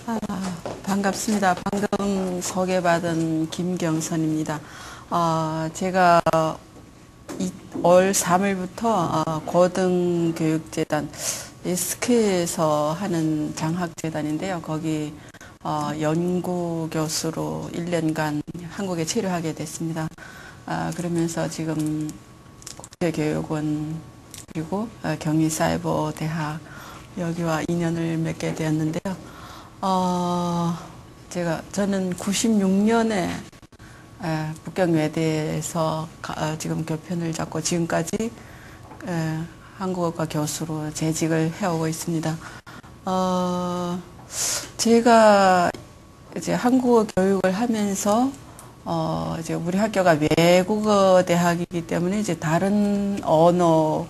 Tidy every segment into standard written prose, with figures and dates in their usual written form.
아, 반갑습니다. 방금 소개받은 김경선입니다. 제가 올 3월부터 고등교육재단 SK에서 하는 장학재단인데요. 거기 연구교수로 1년간 한국에 체류하게 됐습니다. 그러면서 지금 국제교육원 그리고 경희사이버대학 여기와 인연을 맺게 되었는데요. 저는 96년에 북경외대에서 지금 교편을 잡고 지금까지 한국어과 교수로 재직을 해오고 있습니다. 제가 이제 한국어 교육을 하면서 이제 우리 학교가 외국어 대학이기 때문에 이제 다른 언어와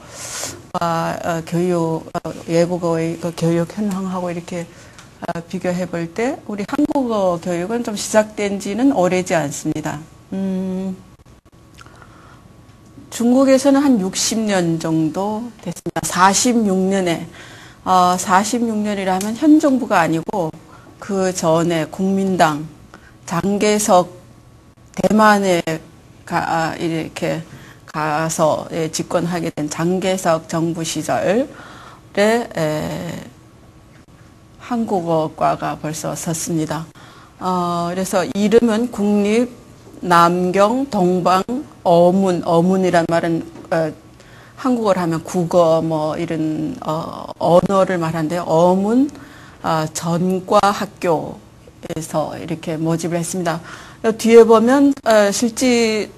외국어의 교육 현황하고 이렇게 비교해 볼 때 우리 한국어 교육은 좀 시작된 지는 오래지 않습니다. 중국에서는 한 60년 정도 됐습니다. 46년이라면 현 정부가 아니고 그 전에 국민당 장개석 대만에 이렇게 가서 집권하게 된 장개석 정부 시절에 한국어과가 벌써 섰습니다. 그래서 이름은 국립 남경 동방 어문이란 말은 한국어를 하면 국어 뭐 이런 언어를 말하는데 어문 전과 학교에서 이렇게 모집을 했습니다. 뒤에 보면 실제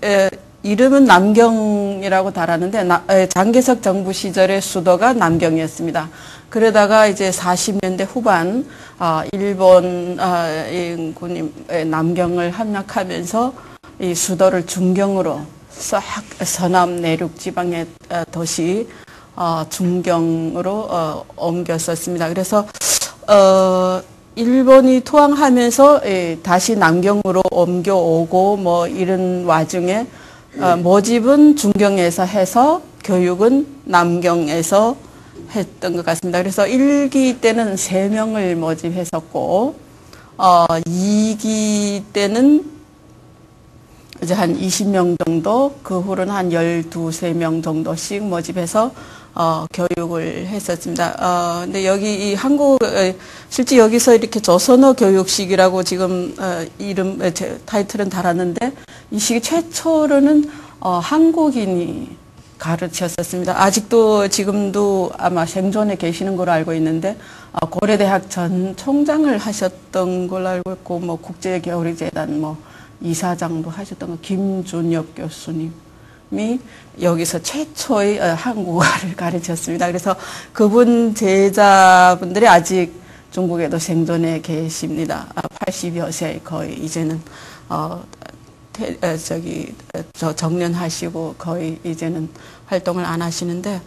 이름은 남경이라고 달았는데 장개석 정부 시절의 수도가 남경이었습니다. 그러다가 이제 40년대 후반 일본 군이 남경을 함락하면서 이 수도를 중경으로 싹 서남 내륙 지방의 도시 중경으로 옮겼었습니다. 그래서 일본이 투항하면서 다시 남경으로 옮겨오고 뭐 이런 와중에 모집은 중경에서 해서 교육은 남경에서 했던 것 같습니다. 그래서 1기 때는 3명을 모집했었고 2기 때는 이제 한 20명 정도, 그 후로는 한 12~13명 정도씩 모집해서 교육을 했었습니다. 근데 여기 이 실제 여기서 이렇게 조선어 교육식이라고 지금 타이틀은 달았는데 이 시기 최초로는 한국인이 가르쳤었습니다. 아직도 지금도 아마 생존해 계시는 걸로 알고 있는데 고려대학 전 총장을 하셨던 걸로 알고 있고 뭐 국제교류재단 뭐 이사장도 하셨던 거 김준엽 교수님이 여기서 최초의 한국어를 가르쳤습니다. 그래서 그분 제자분들이 아직 중국에도 생존해 계십니다. 80여 세 거의 이제는 정년하시고 거의 이제는 활동을 안 하시는데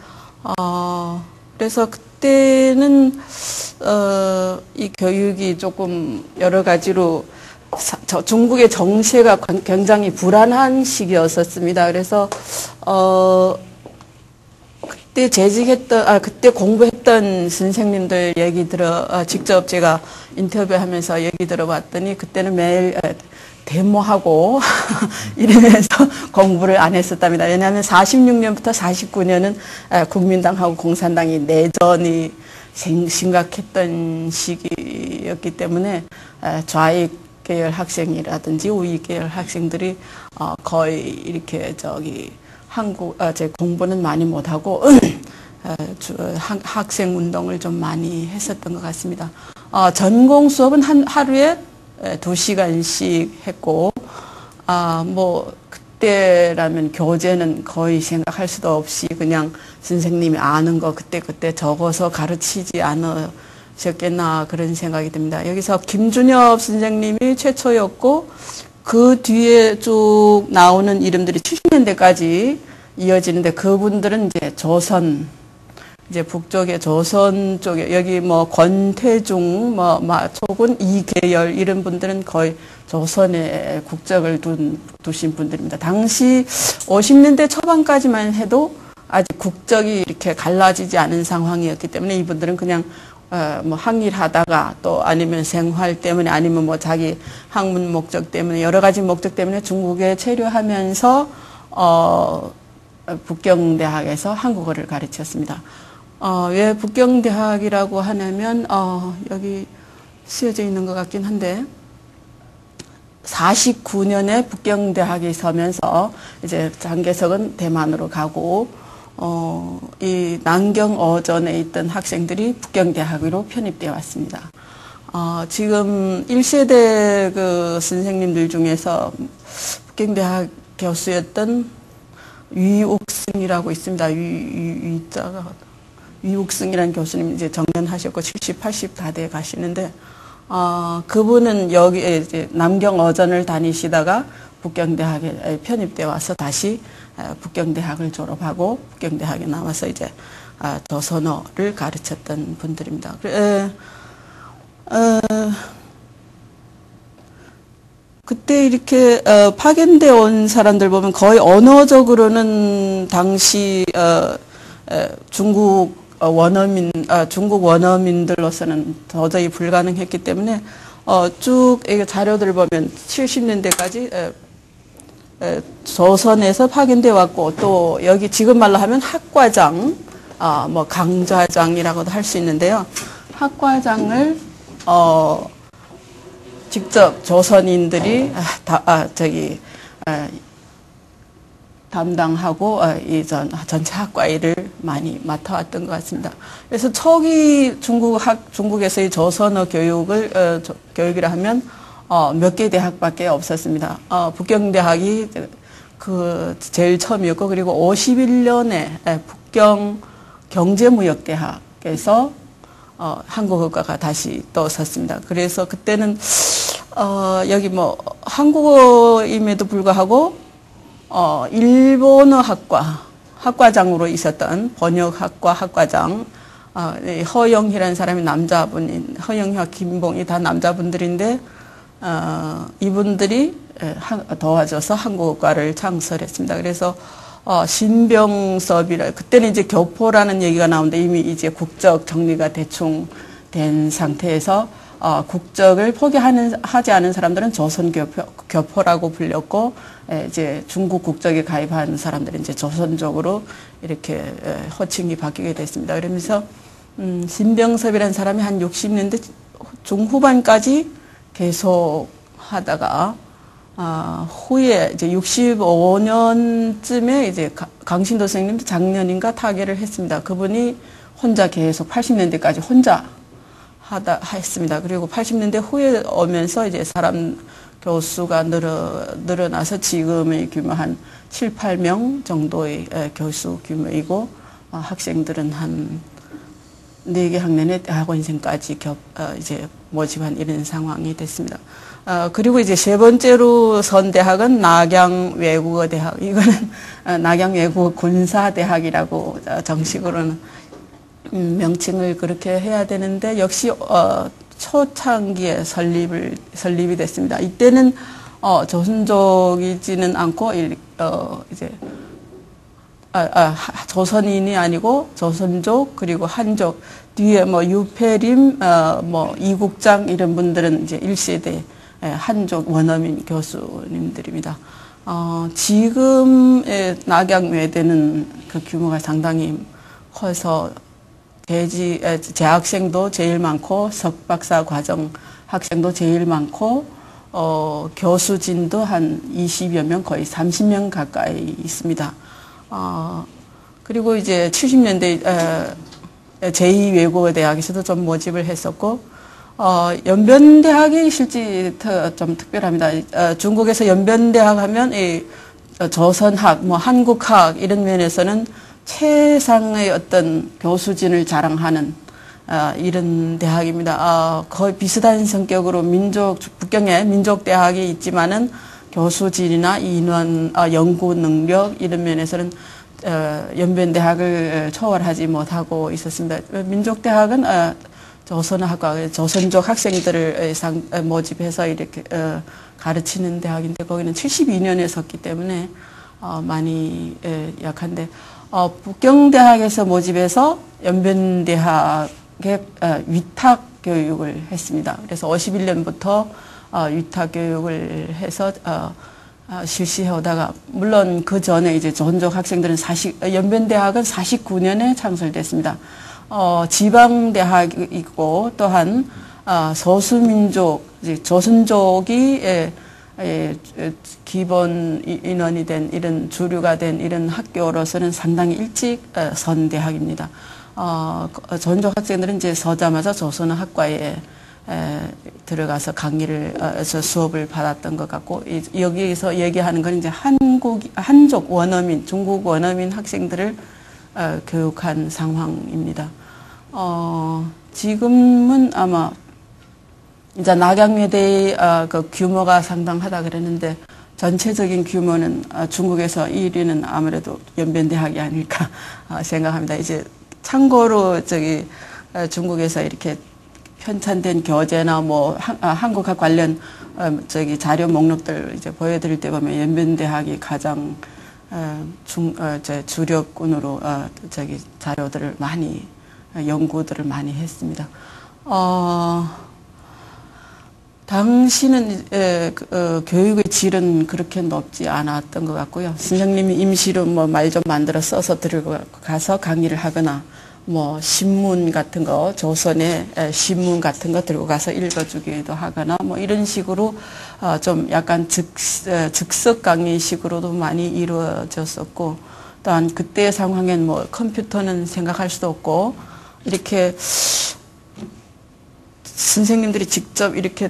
그래서 그때는 이 교육이 조금 여러 가지로 중국의 정세가 굉장히 불안한 시기였었습니다. 그래서 그때 그때 공부했던 선생님들 얘기 직접 제가 인터뷰하면서 얘기 들어봤더니 그때는 매일 데모하고 이러면서 공부를 안 했었답니다. 왜냐하면 46년부터 49년은 국민당하고 공산당이 내전이 심각했던 시기였기 때문에 좌익 계열 학생이라든지 우익 계열 학생들이 거의 이렇게 제 공부는 많이 못하고 학생 운동을 좀 많이 했었던 것 같습니다. 전공 수업은 하루에 2시간씩 했고, 뭐, 그때라면 교재는 거의 생각할 수도 없이 그냥 선생님이 아는 거 그때 적어서 가르치지 않으셨겠나 그런 생각이 듭니다. 여기서 김준엽 선생님이 최초였고, 그 뒤에 쭉 나오는 이름들이 70년대까지 이어지는데 그분들은 이제 이제 북쪽의 조선 쪽에 여기 뭐 권태중 초군 이계열 이런 분들은 거의 조선에 국적을 두신 분들입니다. 당시 50년대 초반까지만 해도 아직 국적이 이렇게 갈라지지 않은 상황이었기 때문에 이분들은 그냥 뭐 항일하다가 또 아니면 생활 때문에 아니면 뭐 자기 학문 목적 때문에 여러 가지 목적 때문에 중국에 체류하면서 북경대학에서 한국어를 가르쳤습니다. 왜 북경대학이라고 하냐면 여기 쓰여져 있는 것 같긴 한데 49년에 북경대학이 서면서 이제 장개석은 대만으로 가고 이 남경어전에 있던 학생들이 북경대학으로 편입되어 왔습니다. 지금 1세대 그 선생님들 중에서 북경대학 교수였던 위옥승이라고 있습니다. 위옥승이라는 교수님 이제 정년하셨고 70, 80 다 돼 가시는데 그분은 여기 이제 남경어전을 다니시다가 북경대학에 편입돼 와서 다시 북경대학을 졸업하고 북경대학에 나와서 이제 조선어를 가르쳤던 분들입니다. 그때 이렇게 파견돼 온 사람들 보면 거의 언어적으로는 당시 중국 원어민들로서는 도저히 불가능했기 때문에 쭉 이 자료들을 보면 70년대까지 조선에서 파견돼 왔고 또 여기 지금 말로 하면 학과장, 뭐 강좌장이라고도 할 수 있는데요. 학과장을 직접 조선인들이 담당하고 이 전체 학과 일을 많이 맡아왔던 것 같습니다. 그래서 초기 중국에서의 조선어 교육이라 하면 몇 개 대학밖에 없었습니다. 북경대학이 그 제일 처음이었고 그리고 51년에 북경 경제무역대학에서 한국어과가 다시 또 섰습니다. 그래서 그때는 여기 뭐 한국어임에도 불구하고 일본어 학과장으로 있었던 번역학과 학과장 허영희라는 사람이 남자분인 허영희와 김봉이 다 남자분들인데 이분들이 도와줘서 한국어과를 창설했습니다. 그래서 신병섭이라 그때는 이제 교포라는 얘기가 나오는데 이미 이제 국적 정리가 대충 된 상태에서 국적을 하지 않은 사람들은 조선교포라고 불렸고 이제 중국 국적에 가입한 사람들은 이제 조선족으로 이렇게 호칭이 바뀌게 됐습니다. 그러면서 신병섭이라는 사람이 한 60년대 중후반까지 계속 하다가 후에 이제 65년쯤에 이제 강신도 선생님도 작년인가 타계를 했습니다. 그분이 혼자 계속 80년대까지 혼자 했습니다. 그리고 80년대 후에 오면서 이제 사람 교수가 늘어나서 지금의 규모 한 7, 8명 정도의 교수 규모이고 학생들은 한 4개 학년에 대학원생까지 이제 모집한 이런 상황이 됐습니다. 그리고 이제 세 번째로 선 대학은 낙양외국어대학. 이거는 낙양외국어군사대학이라고 정식으로는 명칭을 그렇게 해야 되는데 역시 초창기에 설립이 됐습니다. 이때는 조선족이지는 않고 이제 조선인이 아니고 조선족 그리고 한족 뒤에 뭐 유패림 뭐 이국장 이런 분들은 이제 1세대 한족 원어민 교수님들입니다. 지금의 낙양외대는 그 규모가 상당히 커서 재학생도 제일 많고 석박사 과정 학생도 제일 많고 교수진도 한 20여 명 거의 30명 가까이 있습니다. 그리고 이제 70년대 제2외국어대학에서도 좀 모집을 했었고 연변대학이 실제 좀 특별합니다. 중국에서 연변대학 하면 이 조선학, 뭐 한국학 이런 면에서는 최상의 어떤 교수진을 자랑하는 이런 대학입니다. 거의 비슷한 성격으로 북경에 민족대학이 있지만은 교수진이나 인원, 연구 능력 이런 면에서는 연변대학을 초월하지 못하고 있었습니다. 민족대학은 조선학과, 조선족 학생들을 모집해서 이렇게 가르치는 대학인데 거기는 72년에 섰기 때문에 많이 약한데 북경대학에서 모집해서 연변대학을 위탁 교육을 했습니다. 그래서 51년부터 위탁 교육을 해서 실시해 오다가, 물론 그 전에 이제 조선족 학생들은 연변대학은 49년에 창설됐습니다. 지방대학이고, 또한 소수민족, 조선족이 기본 인원이 된 이런 주류가 된 이런 학교로서는 상당히 일찍 선 대학입니다. 조선족 학생들은 이제 서자마자 조선어학과에 들어가서 강의를 수업을 받았던 것 같고, 여기에서 얘기하는 건 이제 한족 원어민, 중국 원어민 학생들을 교육한 상황입니다. 지금은 아마 이제 낙양외대의 그 규모가 상당하다 그랬는데, 전체적인 규모는 중국에서 1위는 아무래도 연변대학이 아닐까 생각합니다. 이제 참고로 중국에서 이렇게 편찬된 교재나 뭐 한국학 관련 자료 목록들 이제 보여드릴 때 보면 연변대학이 가장 주력군으로 자료들을 많이 연구들을 많이 했습니다. 당시는 교육의 질은 그렇게 높지 않았던 것 같고요. 선생님이 임시로 뭐 말 좀 만들어 써서 들어가서 강의를 하거나, 뭐 신문 같은 거, 조선의 신문 같은 거 들고 가서 읽어주기도 하거나, 뭐 이런 식으로 좀 약간 즉석 강의식으로도 많이 이루어졌었고, 또한 그때의 상황엔 뭐 컴퓨터는 생각할 수도 없고, 이렇게 선생님들이 직접 이렇게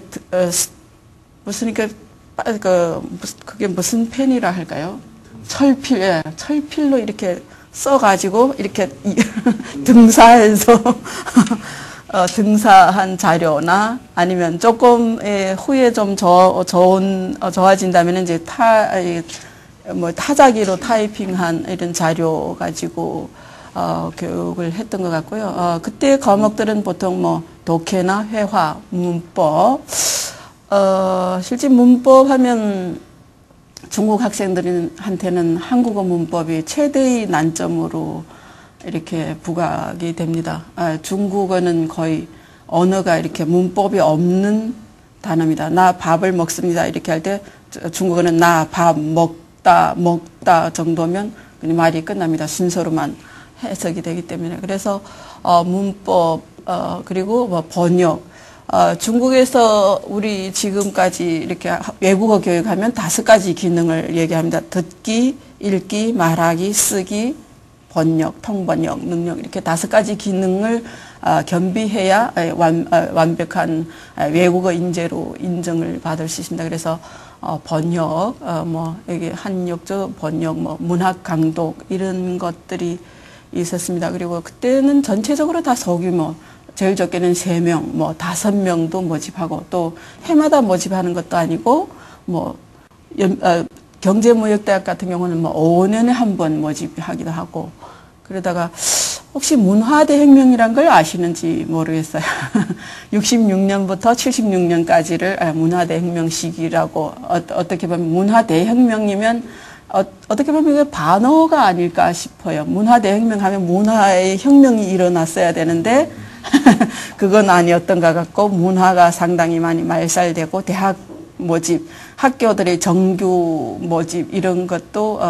그게 무슨 펜이라 할까요? 철필로 이렇게 써가지고 이렇게 등사해서 등사한 자료나, 아니면 조금 후에 좀 좋아진다면 이제 타자기로 타이핑한 이런 자료 가지고 교육을 했던 것 같고요. 그때 과목들은 보통 뭐 독해나 회화, 문법. 실제 문법 하면 중국 학생들한테는 한국어 문법이 최대의 난점으로 이렇게 부각이 됩니다. 중국어는 거의 언어가 이렇게 문법이 없는 단어입니다. 나 밥을 먹습니다. 이렇게 할 때 중국어는 나 밥 먹다 정도면 그냥 말이 끝납니다. 순서로만 해석이 되기 때문에. 그래서 문법, 그리고 뭐 번역, 중국에서 우리 지금까지 이렇게 외국어 교육하면 5가지 기능을 얘기합니다. 듣기, 읽기, 말하기, 쓰기, 번역, 통번역, 능력, 이렇게 5가지 기능을 겸비해야 완벽한 외국어 인재로 인정을 받을 수 있습니다. 그래서 번역, 뭐 여기 한역조 번역, 뭐 문학 강독 이런 것들이 있었습니다. 그리고 그때는 전체적으로 다 소규모, 제일 적게는 3명, 뭐 5명도 모집하고, 또 해마다 모집하는 것도 아니고, 뭐 경제무역대학 같은 경우는 뭐 5년에 한 번 모집하기도 하고, 그러다가 혹시 문화대혁명이란 걸 아시는지 모르겠어요. 66년부터 76년까지를 문화대혁명 시기라고, 어떻게 보면 문화대혁명이면 어떻게 보면 이게 반어가 아닐까 싶어요. 문화대혁명 하면 문화의 혁명이 일어났어야 되는데 그건 아니었던 것 같고, 문화가 상당히 많이 말살되고, 대학 모집, 학교들의 정규 모집 이런 것도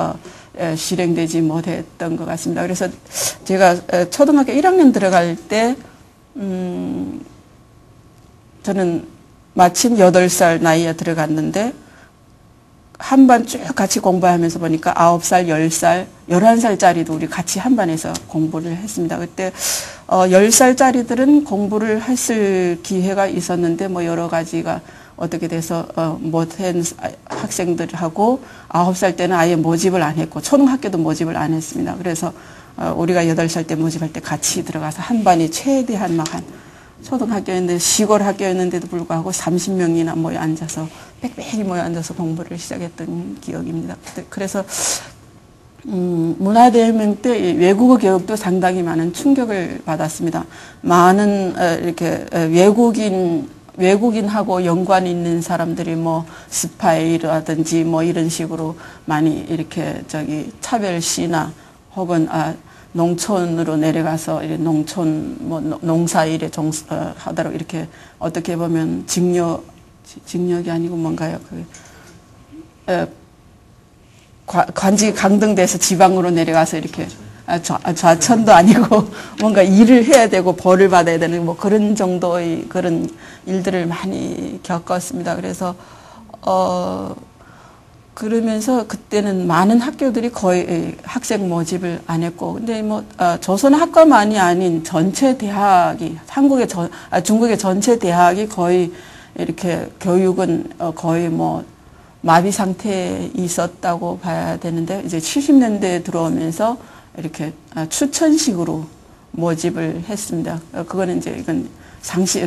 실행되지 못했던 것 같습니다. 그래서 제가 초등학교 1학년 들어갈 때 저는 마침 8살 나이에 들어갔는데, 한 반 쭉 같이 공부하면서 보니까 9살, 10살, 11살짜리도 우리 같이 한 반에서 공부를 했습니다. 그때 10살짜리들은 공부를 했을 기회가 있었는데, 뭐 여러 가지가 어떻게 돼서 못한 학생들하고 9살 때는 아예 모집을 안 했고, 초등학교도 모집을 안 했습니다. 그래서 우리가 8살 때 모집할 때 같이 들어가서 한 반이 최대한 막 한, 초등학교였는데 시골 학교였는데도 불구하고 30명이나 모여 앉아서, 빽빽이 모여 앉아서 공부를 시작했던 기억입니다. 그래서 문화대혁명 때 외국어 교육도 상당히 많은 충격을 받았습니다. 많은 이렇게 외국인하고 연관이 있는 사람들이 뭐 스파이라든지 뭐 이런 식으로 많이 이렇게 차별시나 혹은 농촌으로 내려가서 이렇게 농촌 뭐 농사 일에 하도록 이렇게 어떻게 보면 직력이 아니고 뭔가요? 관직이 강등돼서 지방으로 내려가서 이렇게 좌천도 아니고 뭔가 일을 해야 되고 벌을 받아야 되는 뭐 그런 정도의 그런 일들을 많이 겪었습니다. 그래서 그러면서 그때는 많은 학교들이 거의 학생 모집을 안 했고, 근데 뭐 조선 학과만이 아닌 전체 대학이 중국의 전체 대학이 거의 이렇게 교육은 거의 뭐 마비 상태에 있었다고 봐야 되는데, 이제 70년대에 들어오면서 이렇게 추천식으로 모집을 했습니다. 그거는 이제 이건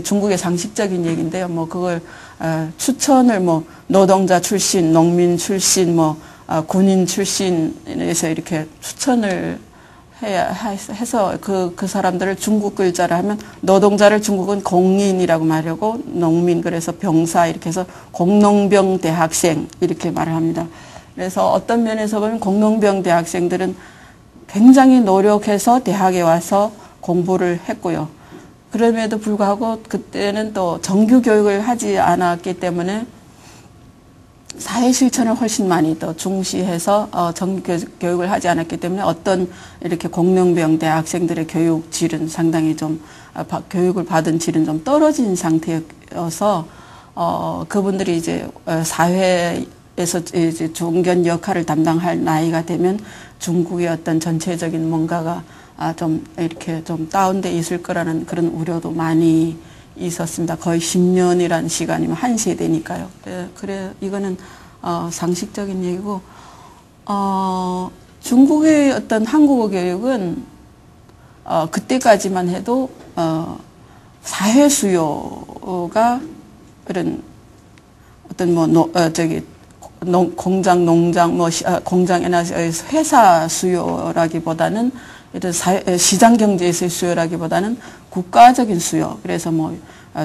중국의 상식적인 얘기인데요. 뭐 그걸 추천을 뭐 노동자 출신, 농민 출신, 뭐 군인 출신에서 이렇게 추천을 해서 그 사람들을 중국 글자를 하면, 노동자를 중국은 공인이라고 말하고 농민 그래서 병사 이렇게 해서 공농병 대학생 이렇게 말을 합니다. 그래서 어떤 면에서 보면 공농병 대학생들은 굉장히 노력해서 대학에 와서 공부를 했고요. 그럼에도 불구하고 그때는 또 정규 교육을 하지 않았기 때문에 사회 실천을 훨씬 많이 더 중시해서 정규 교육을 하지 않았기 때문에 어떤 이렇게 공농병 대학생들의 교육 질은 상당히 좀 교육을 받은 질은 좀 떨어진 상태여서 그분들이 이제 사회에서 이제 중견 역할을 담당할 나이가 되면 중국의 어떤 전체적인 뭔가가 좀 이렇게 좀 다운돼 있을 거라는 그런 우려도 많이 있었습니다. 거의 10년이라는 시간이면 한 세대니까요. 그래 이거는 상식적인 얘기고, 중국의 어떤 한국어 교육은 그때까지만 해도 사회 수요가 이런 어떤 뭐 공장, 농장, 뭐 공장이나 회사 수요라기보다는 이런 시장 경제에서의 수요라기보다는 국가적인 수요. 그래서 뭐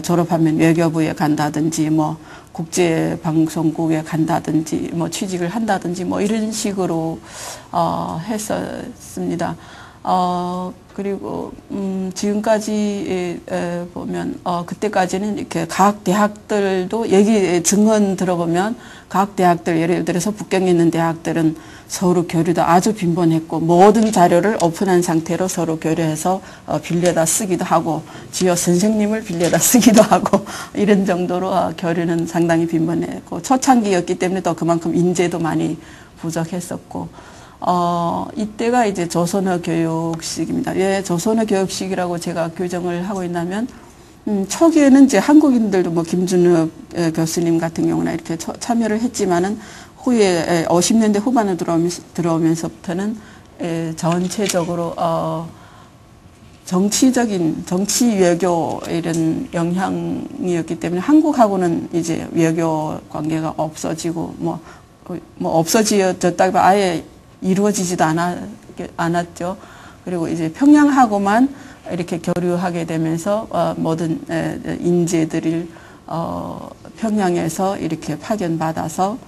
졸업하면 외교부에 간다든지 뭐 국제방송국에 간다든지 뭐 취직을 한다든지 뭐 이런 식으로 했었습니다. 그리고 지금까지 보면 그때까지는 이렇게 각 대학들도 얘기 증언 들어보면 각 대학들, 예를 들어서 북경에 있는 대학들은 서로 교류도 아주 빈번했고 모든 자료를 오픈한 상태로 서로 교류해서 빌려다 쓰기도 하고 지어 선생님을 빌려다 쓰기도 하고 이런 정도로 교류는 상당히 빈번했고, 초창기였기 때문에 또 그만큼 인재도 많이 부족했었고, 이때가 이제 조선어 교육식입니다. 왜 조선어 교육식이라고 제가 규정을 하고 있냐면, 초기에는 이제 한국인들도 뭐 김준엽 교수님 같은 경우나 이렇게 참여를 했지만은 후에 50년대 후반에 들어오면서부터는 전체적으로 정치 외교 이런 영향이었기 때문에 한국하고는 이제 외교 관계가 없어지고 뭐 없어졌다고 아예 이루어지지도 않았죠. 그리고 이제 평양하고만 이렇게 교류하게 되면서 모든 인재들을 평양에서 이렇게 파견받아서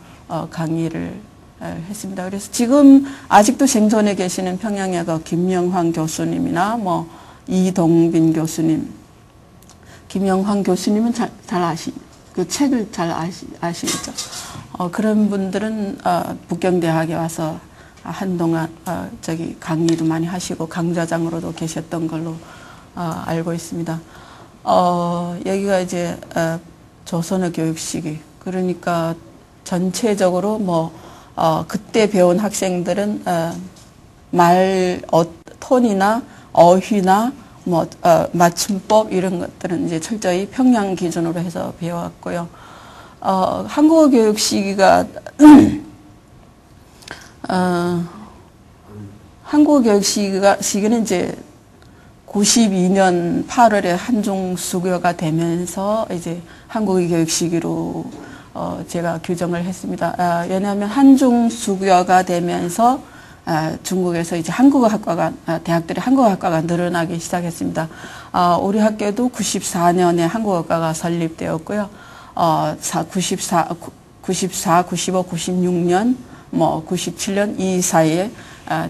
강의를 했습니다. 그래서 지금 아직도 생존해 계시는 평양의 김영환 교수님이나 뭐 이동빈 교수님, 김영환 교수님은 그 책을 잘 아시겠죠? 그런 분들은 북경대학에 와서 한동안 강의도 많이 하시고 강좌장으로도 계셨던 걸로 알고 있습니다. 여기가 이제 조선어 교육식이, 그러니까 전체적으로 뭐 그때 배운 학생들은 톤이나 어휘나 뭐 맞춤법 이런 것들은 이제 철저히 평양 기준으로 해서 배워왔고요. 한국어 교육 시기가 한국어 교육 시기는 이제 92년 8월에 한중 수교가 되면서 이제 한국어 교육 시기로 제가 규정을 했습니다. 왜냐하면 한중 수교가 되면서 중국에서 이제 대학들의 한국어학과가 늘어나기 시작했습니다. 우리 학교도 94년에 한국어과가 설립되었고요. 94, 95, 96년, 뭐 97년 이 사이에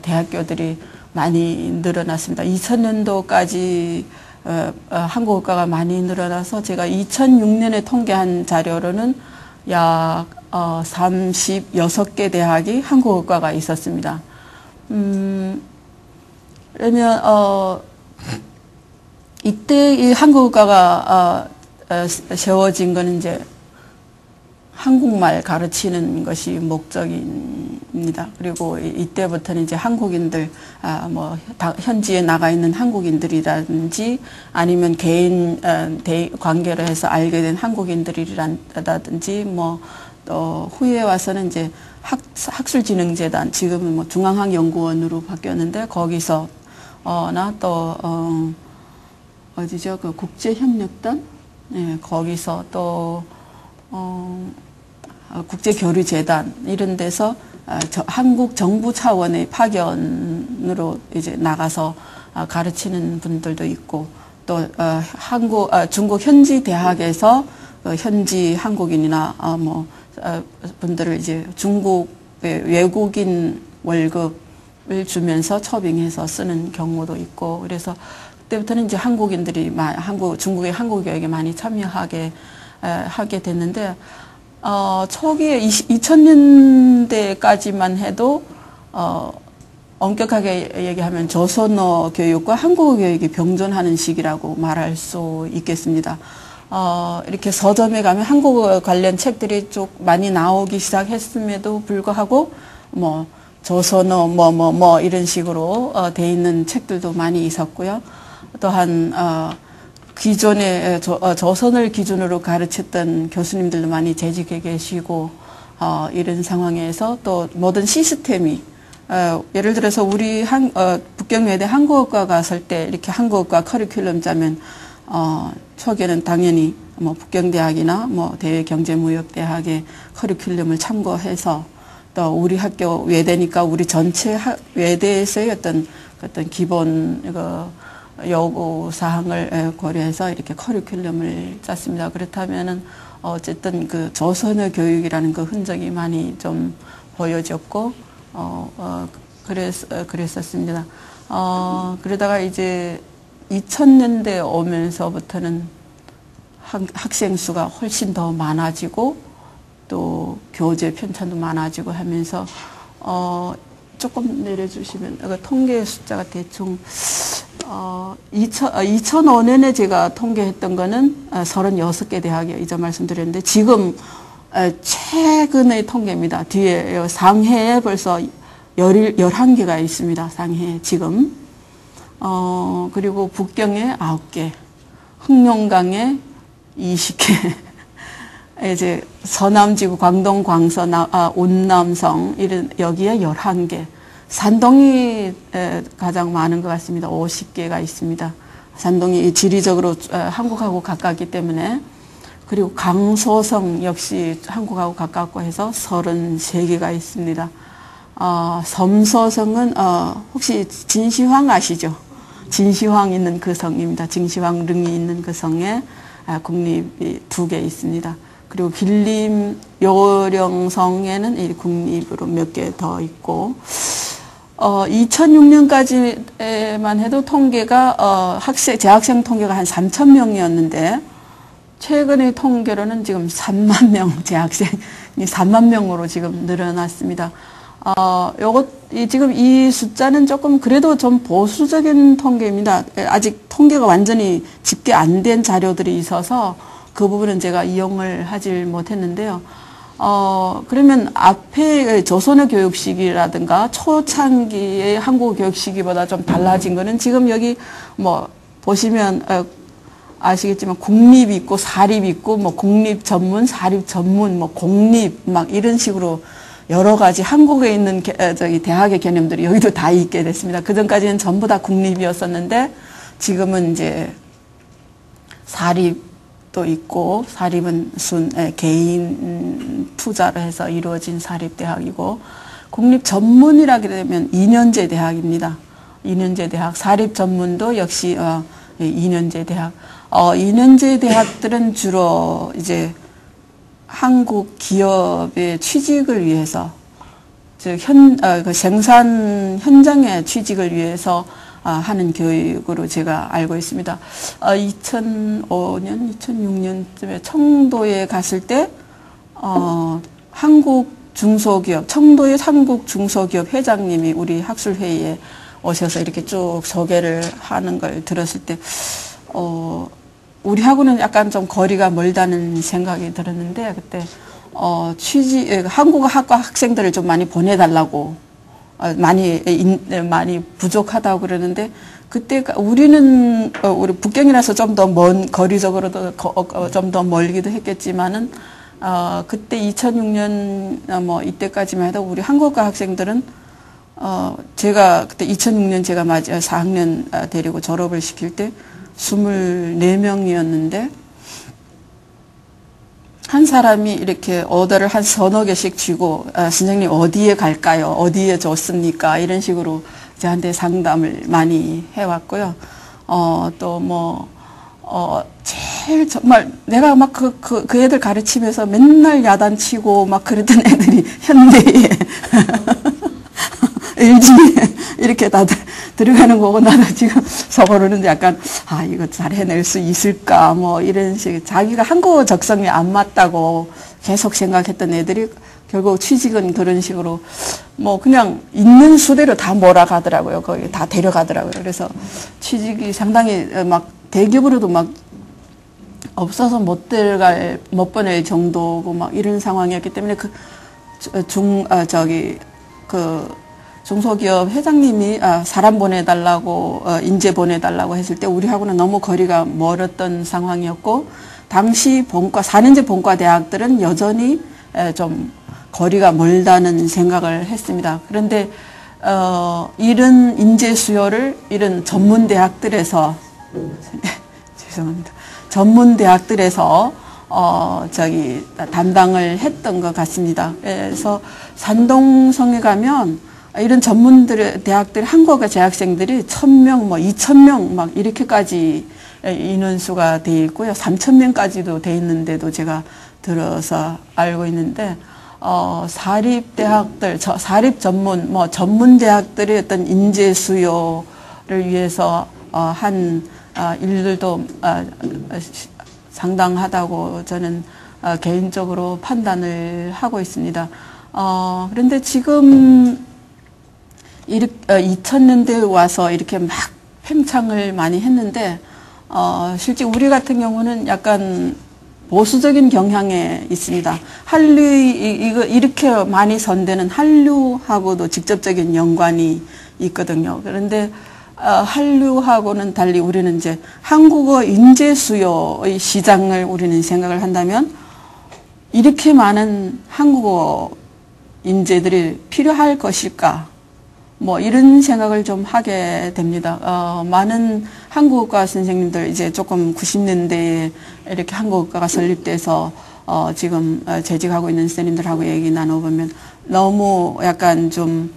대학교들이 많이 늘어났습니다. 2000년도까지 한국어과가 많이 늘어나서 제가 2006년에 통계한 자료로는 약 36개 대학이 한국어과가 있었습니다. 그러면 이때 이 한국어과가 세워진 거는 이제 한국말 가르치는 것이 목적입니다. 그리고 이때부터는 이제 한국인들, 현지에 나가 있는 한국인들이라든지 아니면 개인 관계로 해서 알게 된 한국인들이라든지 또 후에 와서는 이제 학술진흥재단, 지금은 중앙학연구원으로 바뀌었는데 거기서 어디죠? 그 국제협력단? 네, 거기서 또 국제교류재단 이런 데서 한국 정부 차원의 파견으로 이제 나가서 가르치는 분들도 있고 또 중국 현지 대학에서 현지 한국인이나 분들을 이제 중국의 외국인 월급을 주면서 처빙해서 쓰는 경우도 있고 그래서 그때부터는 이제 한국인들이 중국의 한국 교육에 많이 참여하게 됐는데 초기에 2000년대까지만 해도 엄격하게 얘기하면 조선어 교육과 한국어 교육이 병존하는 시기라고 말할 수 있겠습니다. 이렇게 서점에 가면 한국어 관련 책들이 쭉 많이 나오기 시작했음에도 불구하고 조선어 이런 식으로 돼 있는 책들도 많이 있었고요. 또한 기존에 조선을 기준으로 가르쳤던 교수님들도 많이 재직해 계시고 이런 상황에서 또 모든 시스템이 예를 들어서 우리 북경외대 한국어과 갔을 때 이렇게 한국어과 커리큘럼 짜면 초기에는 당연히 북경대학이나 대외경제무역대학의 커리큘럼을 참고해서 또 우리 학교 외대니까 우리 전체 외대에서의 어떤 기본 요구 사항을 고려해서 이렇게 커리큘럼을 짰습니다. 그렇다면은 어쨌든 그 조선어 교육이라는 그 흔적이 많이 좀 보여졌고 그랬었습니다. 그러다가 이제 2000년대 오면서부터는 학생 수가 훨씬 더 많아지고 또 교재 편찬도 많아지고 하면서 조금 내려주시면 통계 숫자가 대충 2005년에 제가 통계했던 거는 36개 대학이요. 이제 말씀드렸는데 지금 최근의 통계입니다. 뒤에 상해에 벌써 11개가 있습니다. 상해에 지금. 그리고 북경에 9개, 흑룡강에 20개, 이제 서남지구, 광동, 광서, 운남성, 여기에 11개. 산동이 가장 많은 것 같습니다. 50개가 있습니다. 산동이 지리적으로 한국하고 가깝기 때문에. 그리고 강소성 역시 한국하고 가깝고 해서 33개가 있습니다. 섬소성은 혹시 진시황 아시죠? 진시황 있는 그 성입니다. 진시황 릉이 있는 그 성에 국립이 2개 있습니다. 그리고 길림 요령성에는 국립으로 몇 개 더 있고 2006년까지만 해도 통계가 재학생 통계가 한 3,000명이었는데 최근의 통계로는 지금 3만 명 재학생이 3만 명으로 지금 늘어났습니다. 지금 이 숫자는 조금 그래도 좀 보수적인 통계입니다. 아직 통계가 완전히 집계 안 된 자료들이 있어서 그 부분은 제가 이용을 하질 못했는데요. 그러면 앞에 조선어 교육 시기라든가 초창기의 한국어 교육 시기보다 좀 달라진 거는 지금 여기 보시면 아시겠지만 국립이 있고 사립이 있고 공립 전문, 사립 전문, 공립 이런 식으로 여러 가지 한국에 있는 대학의 개념들이 여기도 다 있게 됐습니다. 그전까지는 전부 다 국립이었었는데 지금은 이제 사립도 있고 사립은 개인 투자로 해서 이루어진 사립대학이고 공립 전문이라게 되면 2년제 대학입니다. 2년제 대학, 사립 전문도 역시 2년제 대학. 2년제 대학들은 주로 이제 한국 기업의 취직을 위해서 즉 그 생산 현장의 취직을 위해서 하는 교육으로 제가 알고 있습니다. 2005년, 2006년쯤에 청도에 갔을 때 한국 중소기업, 청도의 한국 중소기업 회장님이 우리 학술회의에 오셔서 이렇게 쭉 소개를 하는 걸 들었을 때 우리하고는 약간 좀 거리가 멀다는 생각이 들었는데 그때 한국어학과 학생들을 좀 많이 보내달라고 많이 부족하다고 그러는데 그때 우리는 우리 북경이라서 좀 더 먼 거리적으로도 좀 더 멀기도 했겠지만은 그때 2006년 뭐 이때까지만 해도 우리 한국어 학생들은 제가 그때 2006년 제가 4학년 데리고 졸업을 시킬 때 24명이었는데 한 사람이 이렇게 오더를 한 서너 개씩 쥐고 선생님 어디에 갈까요? 어디에 좋습니까? 이런 식으로 저한테 상담을 많이 해왔고요. 또 뭐 제일 정말 내가 막 그 애들 가르치면서 맨날 야단치고 막 그랬던 애들이 현대에 LG에 이렇게 다들 들어가는 거고 나도 지금 속으로는 약간 이거 잘 해낼 수 있을까 뭐 이런 식 자기가 한국어 적성이 안 맞다고 계속 생각했던 애들이 결국 취직은 그런 식으로 뭐 그냥 있는 수대로 다 몰아가더라고요. 거기 다 데려가더라고요. 그래서 취직이 상당히 막 대기업으로도 막 없어서 못 보낼 정도고 막 이런 상황이었기 때문에 중소기업 회장님이 사람 보내달라고 인재 보내달라고 했을 때 우리하고는 너무 거리가 멀었던 상황이었고 당시 4년제 본과 대학들은 여전히 좀 거리가 멀다는 생각을 했습니다. 그런데 이런 인재 수요를 이런 전문 대학들에서 죄송합니다. 전문 대학들에서 담당을 했던 것 같습니다. 그래서 산동성에 가면 이런 대학들 한국어 재학생들이 1000명, 뭐 2000명 막 이렇게까지 인원수가 돼 있고요. 3000명까지도 돼 있는데도 제가 들어서 알고 있는데 사립대학들, 사립 전문 대학들의 어떤 인재 수요를 위해서 한 일들도 상당하다고 저는 개인적으로 판단을 하고 있습니다. 그런데 지금 2000년대에 와서 이렇게 막 팽창을 많이 했는데 실제 우리 같은 경우는 약간 보수적인 경향에 있습니다. 이렇게 많이 선대는 한류하고도 직접적인 연관이 있거든요. 그런데 한류하고는 달리 우리는 이제 한국어 인재 수요의 시장을 우리는 생각을 한다면 이렇게 많은 한국어 인재들이 필요할 것일까? 뭐 이런 생각을 좀 하게 됩니다. 많은 한국어과 선생님들 이제 조금 90년대에 이렇게 한국어과가 설립돼서 지금 재직하고 있는 선생님들하고 얘기 나눠보면 너무 약간 좀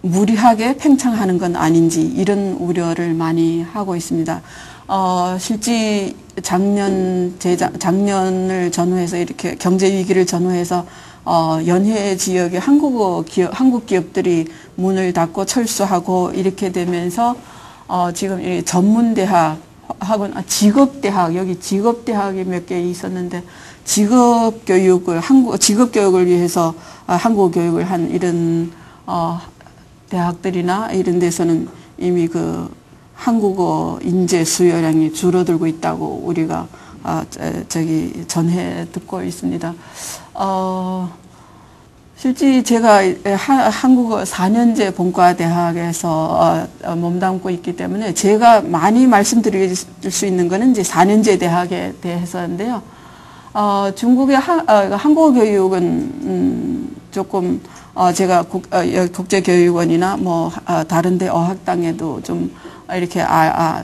무리하게 팽창하는 건 아닌지 이런 우려를 많이 하고 있습니다. 실제 작년을 전후해서 이렇게 경제 위기를 전후해서 연해 지역의 한국 기업들이 문을 닫고 철수하고 이렇게 되면서 지금 이 전문대학 학원, 직업대학, 여기 직업대학이 몇 개 있었는데 직업교육을 위해서 한국어 교육을 한 이런 대학들이나 이런 데서는 이미 그 한국어 인재 수요량이 줄어들고 있다고 우리가 전해 듣고 있습니다. 실제 제가 한국어 4년제 본과대학에서 몸담고 있기 때문에 제가 많이 말씀드릴 수 있는 거는 이제 4년제 대학에 대해서인데요. 중국의 한국어 교육은 조금 제가 국제교육원이나 뭐 다른데 어학당에도 좀 이렇게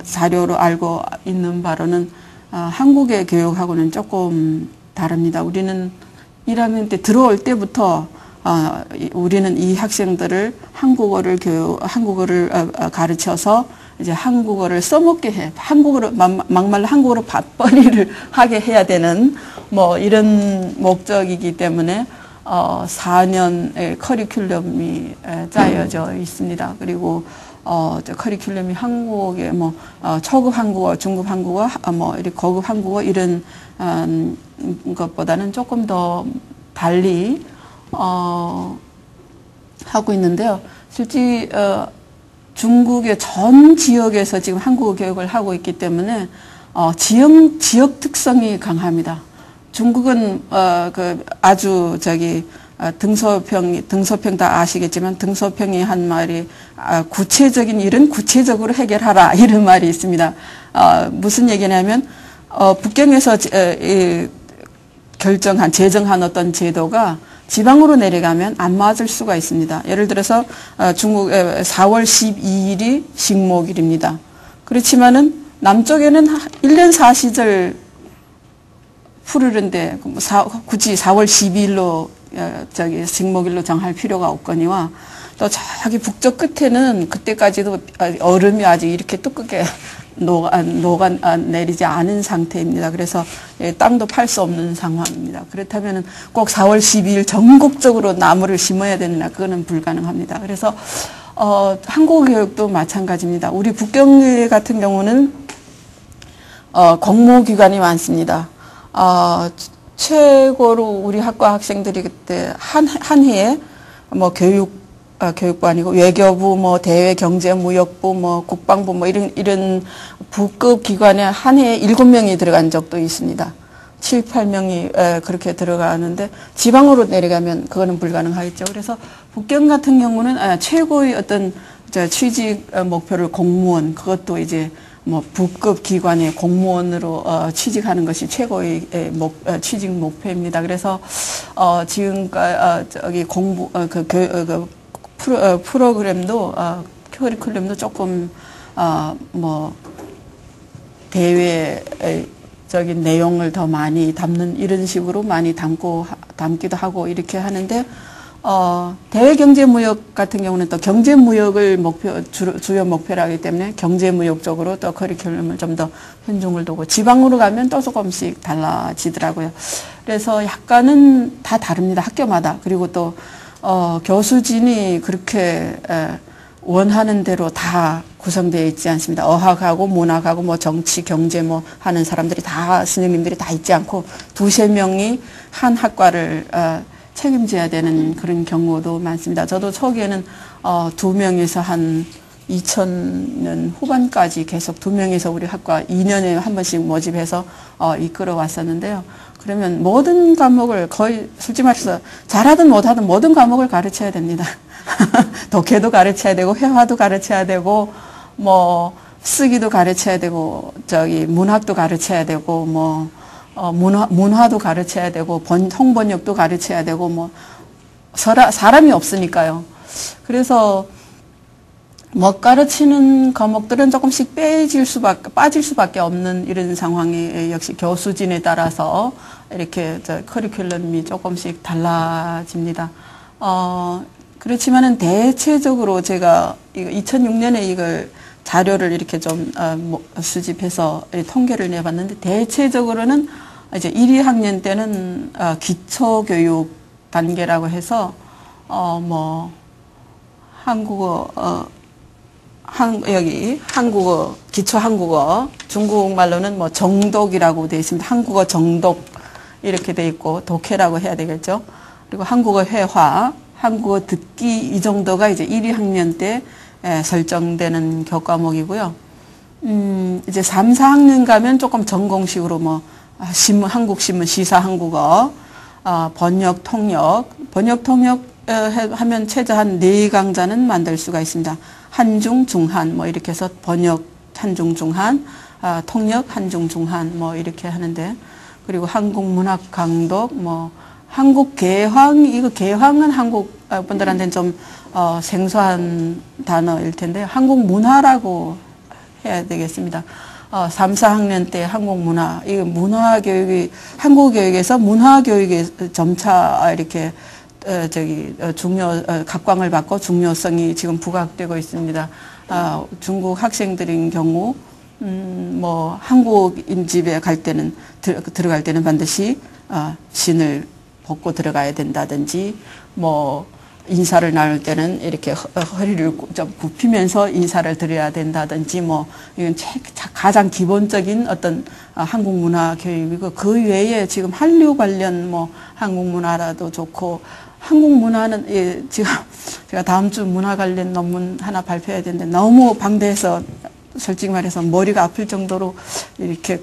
자료로 알고 있는 바로는 한국의 교육하고는 조금 다릅니다. 우리는 1학년 때 들어올 때부터 우리는 이 학생들을 한국어를 가르쳐서 이제 한국어를 써먹게 해. 막말로 한국어로 밥벌이를 하게 해야 되는 뭐 이런 목적이기 때문에 4년의 커리큘럼이 짜여져 있습니다. 그리고 저 커리큘럼이 한국의 뭐 초급 한국어, 중급 한국어, 뭐 이렇게 고급 한국어 이런 것보다는 조금 더 달리 하고 있는데요. 실제 중국의 전 지역에서 지금 한국어 교육을 하고 있기 때문에 지역 특성이 강합니다. 중국은 그 아주 등소평 다 아시겠지만 등소평이 한 말이 구체적인 일은 구체적으로 해결하라 이런 말이 있습니다. 무슨 얘기냐면 북경에서 제정한 어떤 제도가 지방으로 내려가면 안 맞을 수가 있습니다. 예를 들어서 중국 4월 12일이 식목일입니다. 그렇지만은 남쪽에는 1년 사시절 푸르른데 굳이 4월 12일로 식목일로 정할 필요가 없거니와 또 저기 북쪽 끝에는 그때까지도 얼음이 아직 이렇게 두껍게 녹아 내리지 않은 상태입니다. 그래서 땅도 팔 수 없는 상황입니다. 그렇다면 꼭 4월 12일 전국적으로 나무를 심어야 되느냐, 그거는 불가능합니다. 그래서 한국어 교육도 마찬가지입니다. 우리 북경에 같은 경우는 공모기관이 많습니다. 최고로 우리 학과 학생들이 그때 한 해에 뭐 교육부 아니고 외교부, 뭐 대외경제무역부, 뭐 국방부, 뭐 이런 부급 기관에 한 해에 7명이 들어간 적도 있습니다. 7, 8명이 그렇게 들어가는데 지방으로 내려가면 그거는 불가능하겠죠. 그래서 북경 같은 경우는 최고의 어떤 취직 목표를 공무원, 그것도 이제 뭐 부급 기관의 공무원으로 취직하는 것이 최고의 취직 목표입니다. 그래서 지금까지 저기 프로그램도 커리큘럼도 조금 뭐 대외적인 내용을 더 많이 담는 이런 식으로 많이 담기도 하고 이렇게 하는데 대외경제무역 같은 경우는 또 경제무역을 주요 목표로 하기 때문에 경제무역 쪽으로 또 커리큘럼을 좀 더 편중을 두고 지방으로 가면 또 조금씩 달라지더라고요. 그래서 약간은 다 다릅니다. 학교마다. 그리고 또 교수진이 그렇게 원하는 대로 다 구성되어 있지 않습니다. 어학하고 문학하고 뭐 정치, 경제 뭐 하는 사람들이 다 선생님들이 다 있지 않고 두세 명이 한 학과를 책임져야 되는 그런 경우도 많습니다. 저도 초기에는 2명에서 한 2000년 후반까지 계속 2명에서 우리 학과 2년에 한 번씩 모집해서 이끌어 왔었는데요. 그러면 모든 과목을 거의 솔직히 말해서 잘하든 못하든 모든 과목을 가르쳐야 됩니다. 독해도 가르쳐야 되고 회화도 가르쳐야 되고 뭐 쓰기도 가르쳐야 되고 문학도 가르쳐야 되고 뭐 문화도 가르쳐야 되고 통번역도 가르쳐야 되고 뭐 사람이 없으니까요. 그래서 못 가르치는 과목들은 조금씩 빠질 수밖에 없는 이런 상황이 역시 교수진에 따라서 이렇게 커리큘럼이 조금씩 달라집니다. 그렇지만은 대체적으로 제가 2006년에 이걸 자료를 이렇게 좀 수집해서 통계를 내봤는데 대체적으로는 이제 1, 2학년 때는 기초교육 단계라고 해서 뭐 한국어 여기 한국어 기초 한국어 중국말로는 뭐 정독이라고 되어 있습니다. 한국어 정독 이렇게 되어 있고 독해라고 해야 되겠죠. 그리고 한국어 회화, 한국어 듣기 이 정도가 이제 1, 2학년 때 설정되는 교과목이고요. 이제 3, 4학년 가면 조금 전공식으로 뭐 신문, 한국신문, 시사 한국어, 번역 통역 하면 최저 한 4강좌는 만들 수가 있습니다. 한중, 중한 뭐 이렇게 해서 번역 한중, 중한, 통역 한중, 중한 뭐 이렇게 하는데 그리고 한국 문학 강독 뭐 한국 개황 이거 개황은 한국 분들한테는 좀 생소한 단어일 텐데 한국 문화라고 해야 되겠습니다. 3, 4학년 때 한국 문화 이거 문화 교육이 한국 교육에서 문화 교육에 점차 이렇게 각광을 받고 중요성이 지금 부각되고 있습니다. 중국 학생들인 경우, 뭐, 한국인 집에 갈 때는, 들어갈 때는 반드시, 신을 벗고 들어가야 된다든지, 뭐 인사를 나눌 때는 이렇게 허리를 좀 굽히면서 인사를 드려야 된다든지, 뭐 이건 가장 기본적인 어떤 한국 문화 교육이고, 그 외에 지금 한류 관련 뭐 한국 문화라도 좋고, 한국 문화는 제가 다음 주 문화 관련 논문 하나 발표해야 되는데 너무 방대해서 솔직히 말해서 머리가 아플 정도로 이렇게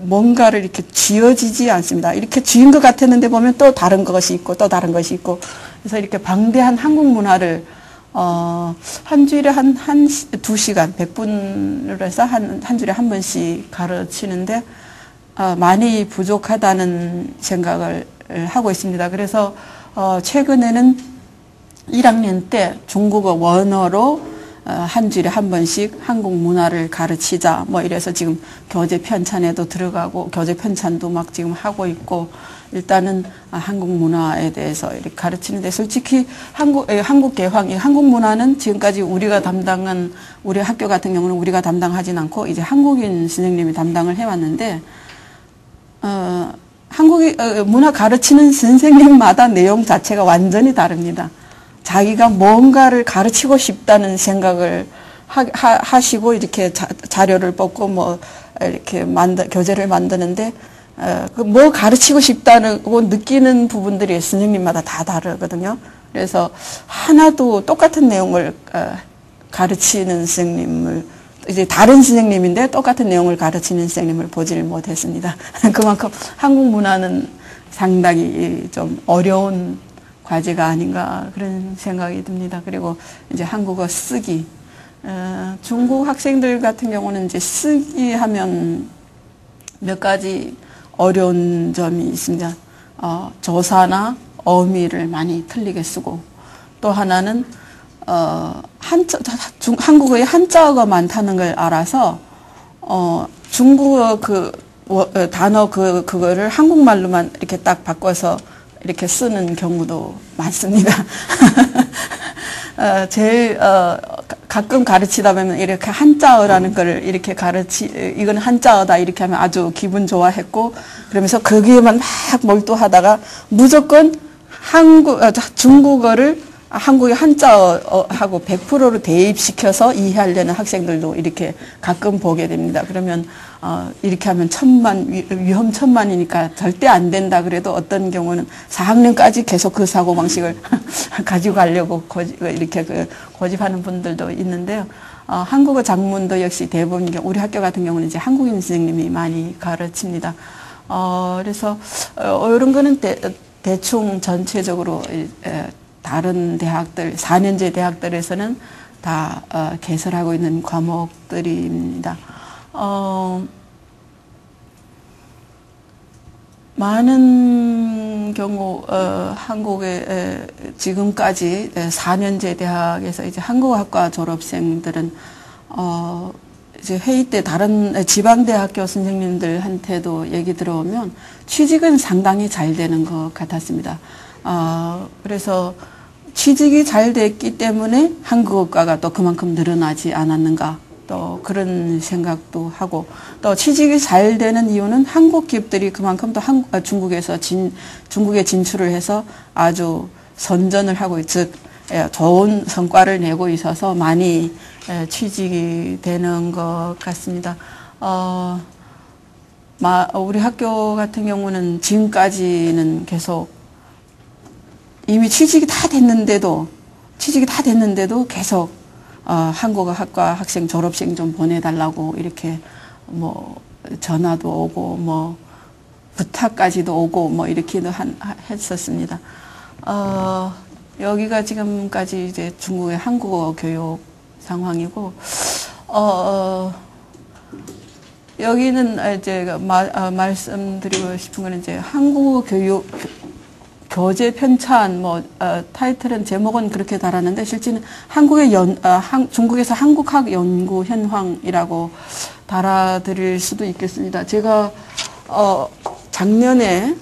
뭔가를 이렇게 쥐어지지 않습니다. 이렇게 쥐인 것 같았는데 보면 또 다른 것이 있고 또 다른 것이 있고, 그래서 이렇게 방대한 한국 문화를 한 주일에 한 2시간 100분으로 해서 한 주일에 한 번씩 가르치는데 많이 부족하다는 생각을 하고 있습니다. 그래서 최근에는 1학년 때 중국어 원어로 한 주일에 한 번씩 한국 문화를 가르치자, 뭐 이래서 지금 교재 편찬에도 들어가고 교재 편찬도 막 지금 하고 있고, 일단은 한국 문화에 대해서 이렇게 가르치는데, 솔직히 한국 개황, 한국 문화는 지금까지 우리가 담당한, 우리 학교 같은 경우는 우리가 담당하진 않고 이제 한국인 선생님이 담당을 해왔는데, 한국의 문화 가르치는 선생님마다 내용 자체가 완전히 다릅니다. 자기가 뭔가를 가르치고 싶다는 생각을 하시고 이렇게 자료를 뽑고 뭐 이렇게 교재를 만드는데, 뭐 가르치고 싶다고 느끼는 부분들이 선생님마다 다 다르거든요. 그래서 하나도 똑같은 내용을 가르치는 선생님을, 이제 다른 선생님인데 똑같은 내용을 가르치는 선생님을 보지를 못했습니다. 그만큼 한국 문화는 상당히 좀 어려운 과제가 아닌가 그런 생각이 듭니다. 그리고 이제 한국어 쓰기, 중국 학생들 같은 경우는 이제 쓰기 하면 몇 가지 어려운 점이 있습니다. 조사나 어미를 많이 틀리게 쓰고, 또 하나는 한국어에 한자어가 많다는 걸 알아서 중국어 단어 그거를 한국말로만 이렇게 딱 바꿔서 이렇게 쓰는 경우도 많습니다. 제일 가끔 가르치다 보면 이렇게 한자어라는 걸 이렇게 이건 한자어다 이렇게 하면 아주 기분 좋아했고, 그러면서 거기에만 막 몰두하다가 무조건 중국어를 한국의 한자어하고 100%로 대입시켜서 이해하려는 학생들도 이렇게 가끔 보게 됩니다. 그러면 이렇게 하면 위험천만이니까 절대 안 된다 그래도 어떤 경우는 4학년까지 계속 그 사고방식을 가지고 가려고 이렇게 고집하는 분들도 있는데요. 한국어 작문도 역시 대부분 우리 학교 같은 경우는 이제 한국인 선생님이 많이 가르칩니다. 그래서 이런 거는 대충 전체적으로 다른 대학들, 4년제 대학들에서는 다 개설하고 있는 과목들입니다. 많은 경우 한국의 지금까지 4년제 대학에서 이제 한국학과 졸업생들은 이제 회의 때 다른 지방대학교 선생님들한테도 얘기 들어오면 취직은 상당히 잘 되는 것 같았습니다. 그래서 취직이 잘 됐기 때문에 한국어과가 또 그만큼 늘어나지 않았는가, 또 그런 생각도 하고, 또 취직이 잘 되는 이유는 한국 기업들이 그만큼 또 중국에 진출을 해서 아주 선전을 하고, 즉 좋은 성과를 내고 있어서 많이 취직이 되는 것 같습니다. 우리 학교 같은 경우는 지금까지는 계속 이미 취직이 다 됐는데도 계속 한국어학과 학생 졸업생 좀 보내달라고 이렇게 뭐 전화도 오고 뭐 부탁까지도 오고 뭐 이렇게도 했었습니다. 여기가 지금까지 이제 중국의 한국어 교육 상황이고, 여기는 이제 말씀드리고 싶은 거는 이제 한국어 교육 교재 편찬, 타이틀은 제목은 그렇게 달았는데, 실제는 중국에서 한국학 연구 현황이라고 달아드릴 수도 있겠습니다. 제가, 작년에,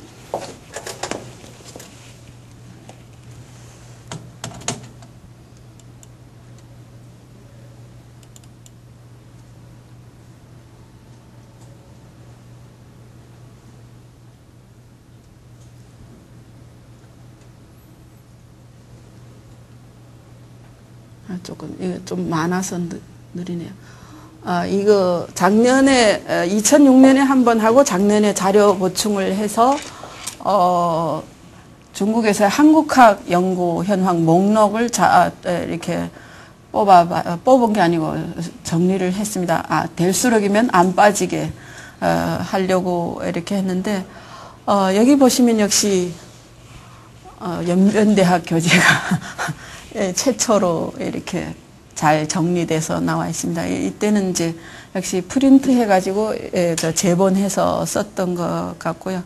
조금 이거 좀 많아서 느리네요. 이거 작년에 2006년에 한 번 하고 작년에 자료 보충을 해서 중국에서의 한국학 연구 현황 목록을 이렇게 뽑은 게 아니고 정리를 했습니다. 될수록이면 안 빠지게 하려고 이렇게 했는데 여기 보시면 역시 연변대학 교재가 최초로 이렇게 잘 정리돼서 나와 있습니다. 이때는 이제 역시 프린트 해가지고 재본해서 썼던 것 같고요.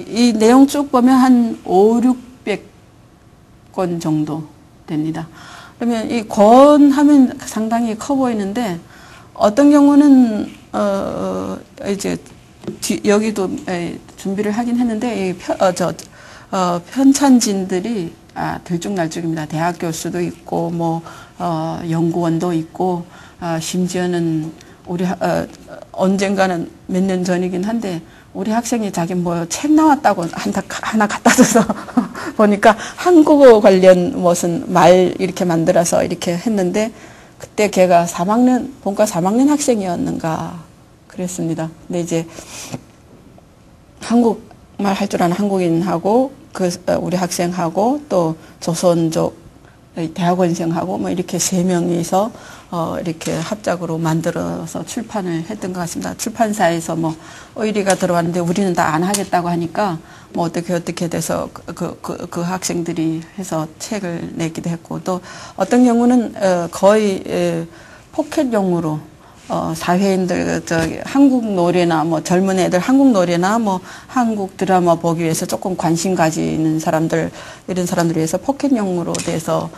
이 내용 쭉 보면 한 500~600권 정도 됩니다. 그러면 이 권 하면 상당히 커 보이는데 어떤 경우는 이제 여기도 준비를 하긴 했는데 편찬진들이 들쭉날쭉입니다. 대학 교수도 있고 뭐 연구원도 있고 심지어는 우리 언젠가는 몇 년 전이긴 한데 우리 학생이 자기 뭐 책 나왔다고 하나 갖다 줘서 보니까 한국어 관련 무슨 말 이렇게 만들어서 이렇게 했는데 그때 걔가 본과 3학년 학생이었는가 그랬습니다. 근데 이제 한국말 할 줄 아는 한국인하고 우리 학생하고 또 조선족 대학원생하고 뭐 이렇게 3명이서 이렇게 합작으로 만들어서 출판을 했던 것 같습니다. 출판사에서 뭐 의리가 들어왔는데 우리는 다 안 하겠다고 하니까 뭐 어떻게 돼서 그 학생들이 해서 책을 내기도 했고 또 어떤 경우는 거의 포켓용으로 사회인들 한국 노래나 뭐 젊은 애들 한국 노래나 뭐 한국 드라마 보기 위해서 조금 관심 가지는 사람들 이런 사람들 위해서 포켓용으로 돼서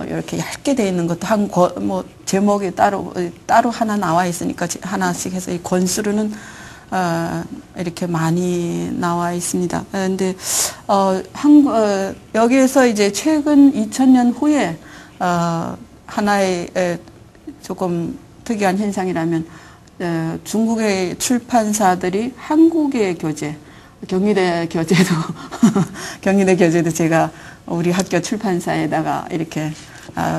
이렇게 얇게 돼 있는 것도 뭐 제목이 따로 하나 나와 있으니까 하나씩 해서 이 권수로는 이렇게 많이 나와 있습니다. 근데 여기에서 이제 최근 2000년 후에 하나의 조금 특이한 현상이라면 중국의 출판사들이 한국의 교재, 경희대 교재도 경희대 교재도 제가 우리 학교 출판사에다가 이렇게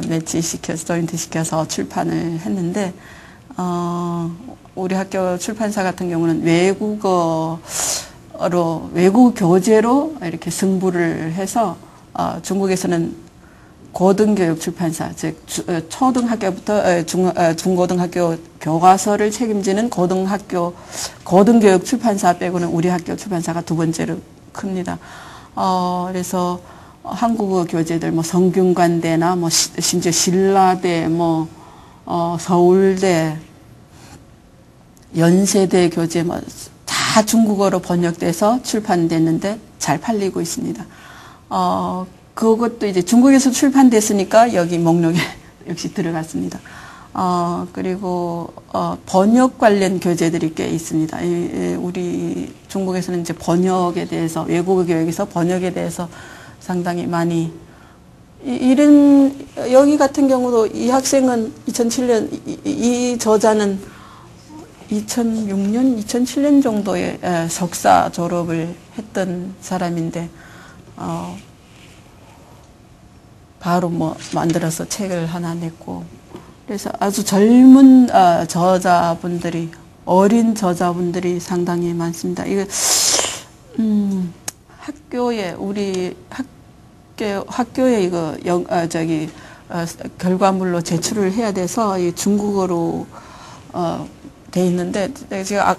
매치시켜서 조인트 시켜서 출판을 했는데 우리 학교 출판사 같은 경우는 외국어 교재로 이렇게 승부를 해서 중국에서는 고등교육 출판사, 즉 초등학교부터 중고등학교 교과서를 책임지는 고등교육 출판사 빼고는 우리 학교 출판사가 두 번째로 큽니다. 그래서 한국어 교재들 뭐 성균관대나 뭐 심지어 신라대, 뭐 서울대, 연세대 교재 뭐 다 중국어로 번역돼서 출판됐는데 잘 팔리고 있습니다. 그것도 이제 중국에서 출판됐으니까 여기 목록에 역시 들어갔습니다. 그리고 번역 관련 교재들이 꽤 있습니다. 우리 중국에서는 이제 번역에 대해서 외국어 교육에서 번역에 대해서 상당히 많이 여기 같은 경우도 이 학생은 2007년 이 저자는 2006년, 2007년 정도에 석사 졸업을 했던 사람인데 바로 뭐 만들어서 책을 하나 냈고 그래서 아주 젊은 저자분들이 어린 저자분들이 상당히 많습니다. 이거 학교에 우리 학교에 이거 결과물로 제출을 해야 돼서 이 중국어로 돼 있는데 제가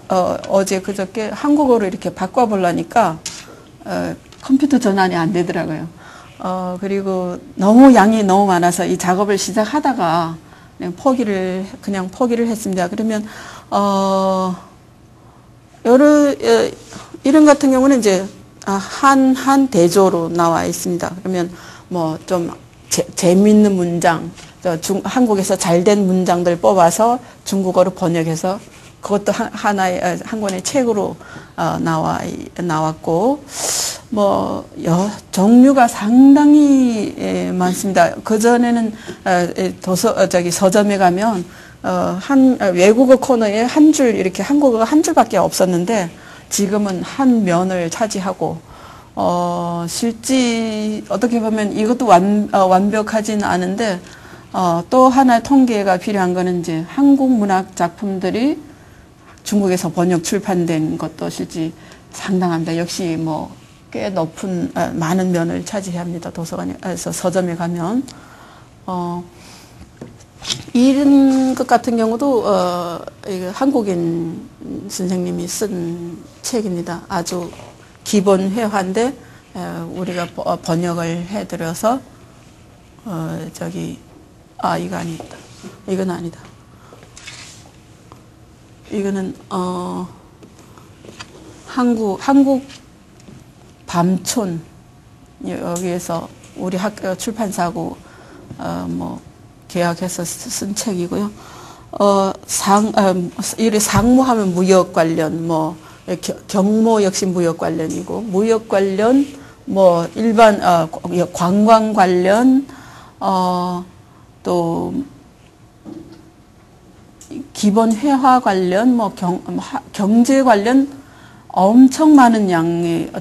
어제 그저께 한국어로 이렇게 바꿔보려니까 컴퓨터 전환이 안 되더라고요. 그리고 양이 너무 많아서 이 작업을 시작하다가 그냥 포기를 했습니다. 그러면 이런 같은 경우는 이제 한 대조로 나와 있습니다. 그러면 뭐 좀 재미있는 문장, 한국에서 잘된 문장들 뽑아서 중국어로 번역해서 그것도 한 권의 책으로 나왔고 뭐 종류가 상당히 많습니다. 그 전에는 서점에 가면 외국어 코너에 한 줄 이렇게 한국어가 한 줄밖에 없었는데 지금은 한 면을 차지하고 실제 어떻게 보면 이것도 완벽하진 않은데 또 하나의 통계가 필요한 거는 이제 한국 문학 작품들이 중국에서 번역 출판된 것도 실제 상당합니다. 역시 뭐 꽤 높은 많은 면을 차지합니다. 도서관에서 서점에 가면 이런 것 같은 경우도 이거 한국인 선생님이 쓴 책입니다. 아주 기본 회화인데 우리가 번역을 해드려서 이거 아니다. 이건 아니다. 이거는 한국 밤촌 여기에서 우리 학교 출판사하고 뭐 계약해서 쓴 책이고요. 이래 상무하면 무역 관련 경모 역시 무역 관련이고 무역 관련 일반 관광 관련 또 기본 회화 관련 경제 관련 엄청 많은 양의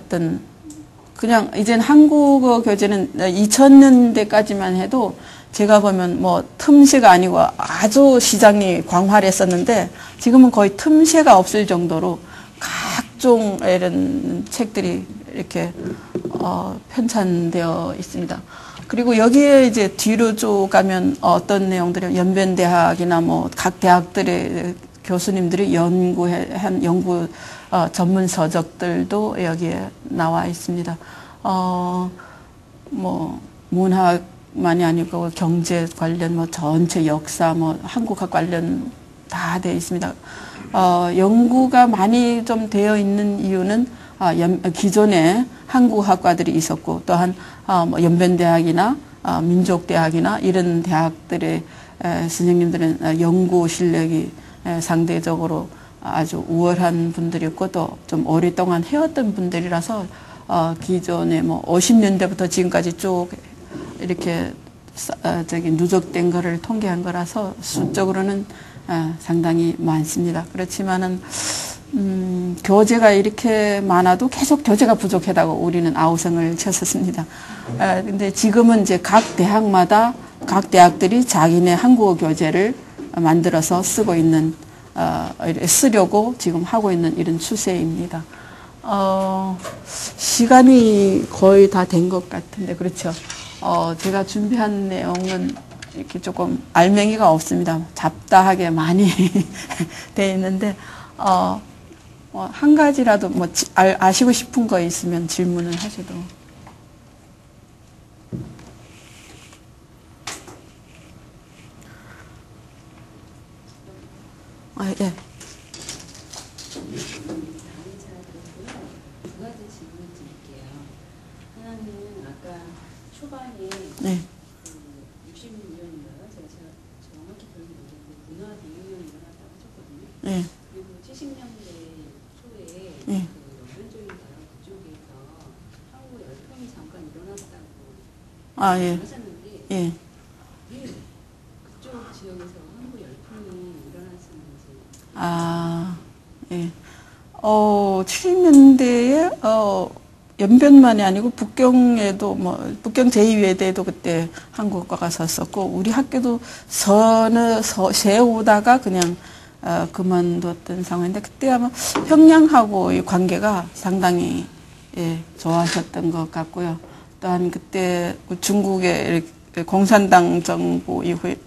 그냥 이젠 한국어 교재는 2000년대까지만 해도 제가 보면 틈새가 아니고 아주 시장이 광활했었는데 지금은 거의 틈새가 없을 정도로 각종 이런 책들이 이렇게 편찬되어 있습니다. 그리고 여기에 이제 뒤로 쭉 가면 어떤 내용들이 연변대학이나 각 대학들의 교수님들이 연구한 연구 전문 서적들도 여기에 나와 있습니다. 문학만이 아니고 경제 관련 전체 역사 한국학 관련 다 되어 있습니다. 연구가 많이 좀 되어 있는 이유는 기존에 한국학과들이 있었고 또한 연변대학이나 민족대학이나 이런 대학들의 선생님들은 연구 실력이 상대적으로 아주 우월한 분들이었고 또 좀 오랫동안 해왔던 분들이라서 기존에 50년대부터 지금까지 쭉 이렇게 누적된 거를 통계한 거라서 수적으로는 상당히 많습니다. 그렇지만은 교재가 이렇게 많아도 계속 교재가 부족하다고 우리는 아우성을 쳤었습니다. 근데 지금은 이제 각 대학들이 자기네 한국어 교재를 만들어서 쓰려고 지금 하고 있는 이런 추세입니다. 시간이 거의 다 된 것 같은데, 그렇죠? 제가 준비한 내용은 이렇게 조금 알맹이가 없습니다. 잡다하게 많이 돼 있는데, 한 가지라도 아시고 싶은 거 있으면 질문을 하셔도. 예. 두 가지 질문을 드릴게요. 하나는 아까 초반에 네. 60년인가요? 제가 정확히 기억이 나는데 문화 대혁명이 일어났다고 하셨거든요. 네. 그리고 70년대 초에 네. 연변적인 나라 그쪽에서 한국 열풍이 잠깐 일어났다고 예. 하셨는데 예. 왜 그쪽 지역에서 한국 열풍이 일어났었는지. 예. 70년대에, 연변만이 아니고 북경에도 북경 제2외대도 그때 한국어가 섰었고, 우리 학교도 세우다가 그냥, 그만뒀던 상황인데, 그때 아마 평양하고의 관계가 상당히, 좋아하셨던 것 같고요. 또한 그때 중국의 공산당 정부 이후에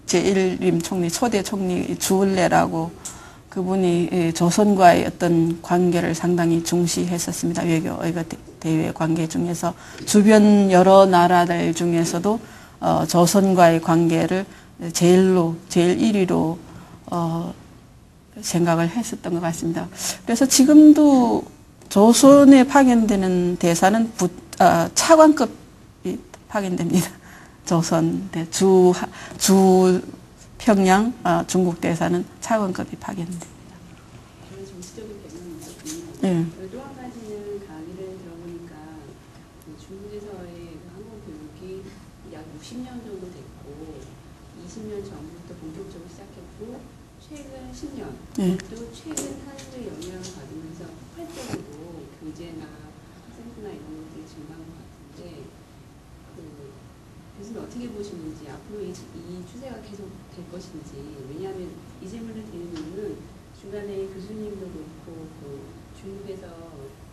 제1임 총리, 초대 총리 주울레라고 그분이 조선과의 어떤 관계를 상당히 중시했었습니다. 외교 대외 관계 중에서 주변 여러 나라들 중에서도 조선과의 관계를 제일 1위로 생각을 했었던 것 같습니다. 그래서 지금도 조선에 파견되는 대사는 차관급이 파견됩니다. 조선 평양 중국 대사는 차관급이 파견됩니다. 그런 정치적인 배경이 있었군요. 네. 또 한 가지는 강의를 들어보니까 중국에서의 한국 교육이 약 60년 정도 됐고 20년 전부터 본격적으로 시작했고 최근 10년 네. 또 최근 한국의 영향을 받으면서 폭발적으로 교재나 학생부나 이런 것들이 증가한 것 같은데 교수는 어떻게 어떻게 보시는지, 앞으로 이 추세가 계속 될 것인지. 왜냐하면 이 질문을 드리는 이유는 중간에 교수님도 그렇고 중국에서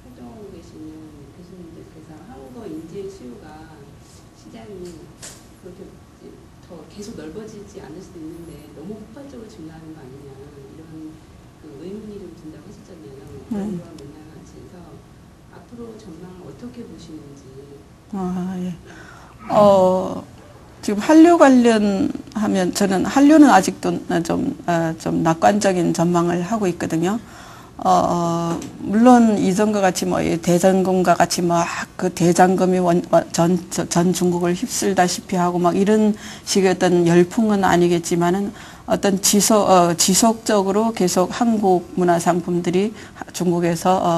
활동하고 계시는 교수님들께서 한국어 인재 수요가 시장이 그렇게 더 계속 넓어지지 않을 수도 있는데 너무 폭발적으로 증가하는 거 아니냐, 이런 의문이 좀 든다고 하셨잖아요. 그런 거와 맥락에서 앞으로 전망을 어떻게 보시는지. 예. 지금 한류 관련하면 저는 한류는 아직도 좀 낙관적인 전망을 하고 있거든요. 물론 이전과 같이 뭐 대전금과 같이 막 그 대장금이 전 중국을 휩쓸다시피 하고 막 이런 식의 어떤 열풍은 아니겠지만은 어떤 지속적으로 계속 한국 문화 상품들이 중국에서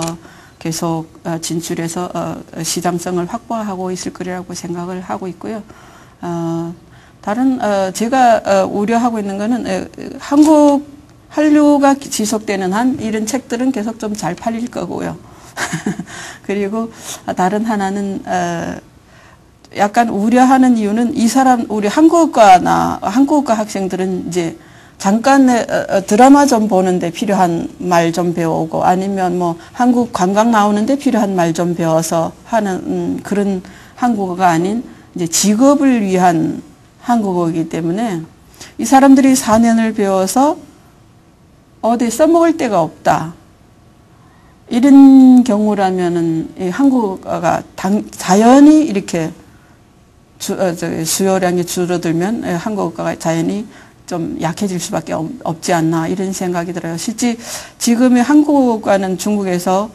계속 진출해서 시장성을 확보하고 있을 거라고 생각을 하고 있고요. 다른 제가 우려하고 있는 거는 한류가 지속되는 한 이런 책들은 계속 좀 잘 팔릴 거고요. 그리고 다른 하나는 약간 우려하는 이유는 우리 한국어과 학생들은 이제 잠깐 드라마 좀 보는데 필요한 말 좀 배우고 아니면 뭐 한국 관광 나오는데 필요한 말 좀 배워서 하는 그런 한국어가 아닌 이제 직업을 위한 한국어이기 때문에 이 사람들이 4년을 배워서 어디 써먹을 데가 없다. 이런 경우라면은 이 한국어가 자연히 이렇게 수요량이 줄어들면 한국어가 자연히 좀 약해질 수밖에 없지 않나 이런 생각이 들어요. 실제 지금의 한국어는 중국에서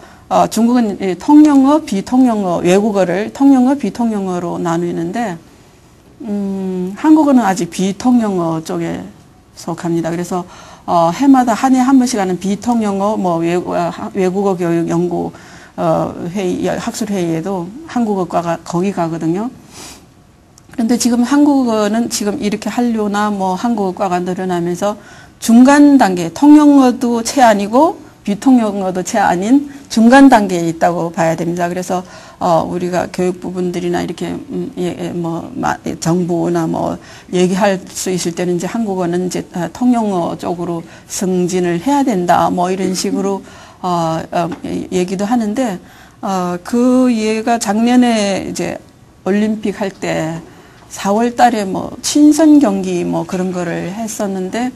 중국은 통영어, 비통영어, 외국어를 통영어, 비통영어로 나누는데 한국어는 아직 비통영어 쪽에 속합니다. 그래서 해마다 한 해 한 번씩 하는 비통영어 뭐 외국어 교육 연구 회의 학술 회의에도 한국어과가 거기 가거든요. 그런데 지금 한국어는 지금 이렇게 한류나 뭐 한국어과가 늘어나면서 중간 단계, 통영어도 채 아니고 비통영어도 채 아닌 중간 단계에 있다고 봐야 됩니다. 그래서 우리가 교육부분들이나 이렇게 정부나 뭐 얘기할 수 있을 때는 이제 한국어는 이제 통영어 쪽으로 승진을 해야 된다. 뭐 이런 식으로 얘기도 하는데 그 얘가 작년에 이제 올림픽 할 때 4월 달에 뭐 친선 경기 뭐 그런 거를 했었는데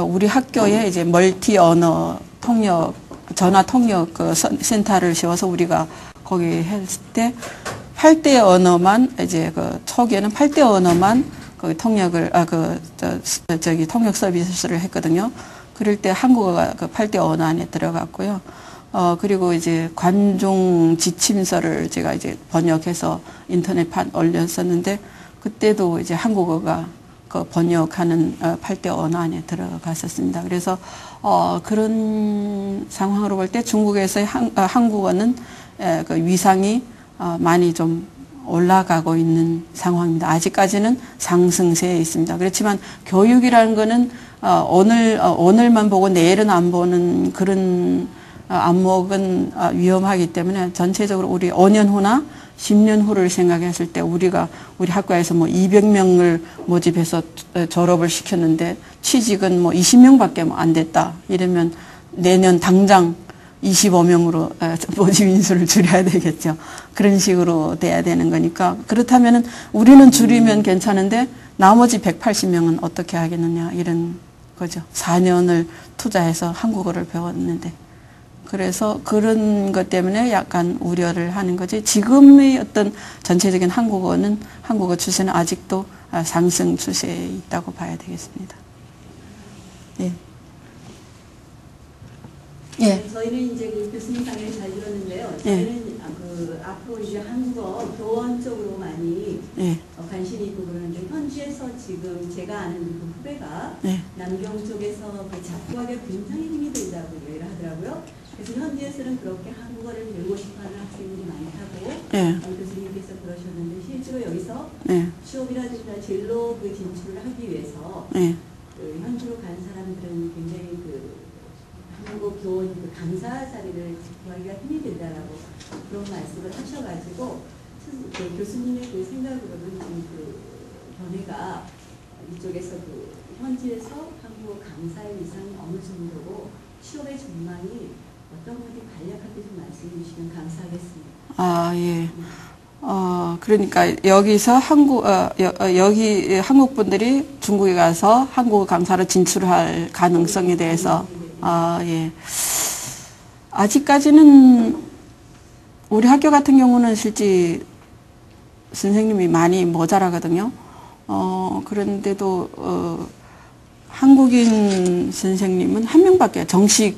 우리 학교에 이제 멀티 언어 통역 전화 통역 그 센터를 세워서 우리가 거기 했을 때 8대 언어만 이제 그 초기에는 8대 언어만 거기 통역을 통역 서비스를 했거든요. 그럴 때 한국어가 그 8대 언어 안에 들어갔고요. 그리고 이제 관중 지침서를 제가 이제 번역해서 인터넷판 올렸었는데 그때도 이제 한국어가 그 번역하는 8대 언어 안에 들어갔었습니다. 그래서 그런 상황으로 볼 때 중국에서의 한국어는 그 위상이 많이 좀 올라가고 있는 상황입니다. 아직까지는 상승세에 있습니다. 그렇지만 교육이라는 거는 오늘만 보고 내일은 안 보는 그런 안목은 위험하기 때문에 전체적으로 우리 5년 후나 10년 후를 생각했을 때 우리 학과에서 뭐 200명을 모집해서 졸업을 시켰는데 취직은 뭐 20명밖에 안 됐다. 이러면 내년 당장 25명으로 모집 인수를 줄여야 되겠죠. 그런 식으로 돼야 되는 거니까 그렇다면은 우리는 줄이면 괜찮은데 나머지 180명은 어떻게 하겠느냐 이런 거죠. 4년을 투자해서 한국어를 배웠는데. 그래서 그런 것 때문에 약간 우려를 하는 거지. 지금의 어떤 전체적인 한국어 추세는 아직도 상승 추세에 있다고 봐야 되겠습니다. 예. 예. 저희는 이제 그 교수님 강의를 잘 들었는데요. 저희는 앞으로 이제 한국어 교원 쪽으로 많이 관심이 있고 그러는데 현지에서 지금 제가 아는 그 후배가 남경 쪽에서 그 작곡학에 굉장히 힘이 들다고 얘기를 하더라고요. 그래서 현지에서는 그렇게 한국어를 배우고 싶어하는 학생들이 많다고 교수님께서 그러셨는데 실제로 여기서 취업이라든가 진로 그 진출을 하기 위해서 그 현지로 간 사람들은 굉장히 그 한국어 교원 그 강사 자리를 구하기가 힘이 들다라고 그런 말씀을 하셔가지고 그 교수님의 그 생각으로는 지금 그 견해가 이쪽에서 그 현지에서 한국어 강사의 이상이 어느 정도고 취업의 전망이 어떤 건지 간략하게 좀 말씀해 주시면 감사하겠습니다. 아, 예. 그러니까 여기서 여기 한국 분들이 중국에 가서 한국어 강사로 진출할 가능성에 대해서, 예. 아직까지는 우리 학교 같은 경우는 실제 선생님이 많이 모자라거든요. 그런데도, 한국인 선생님은 한 명밖에 정식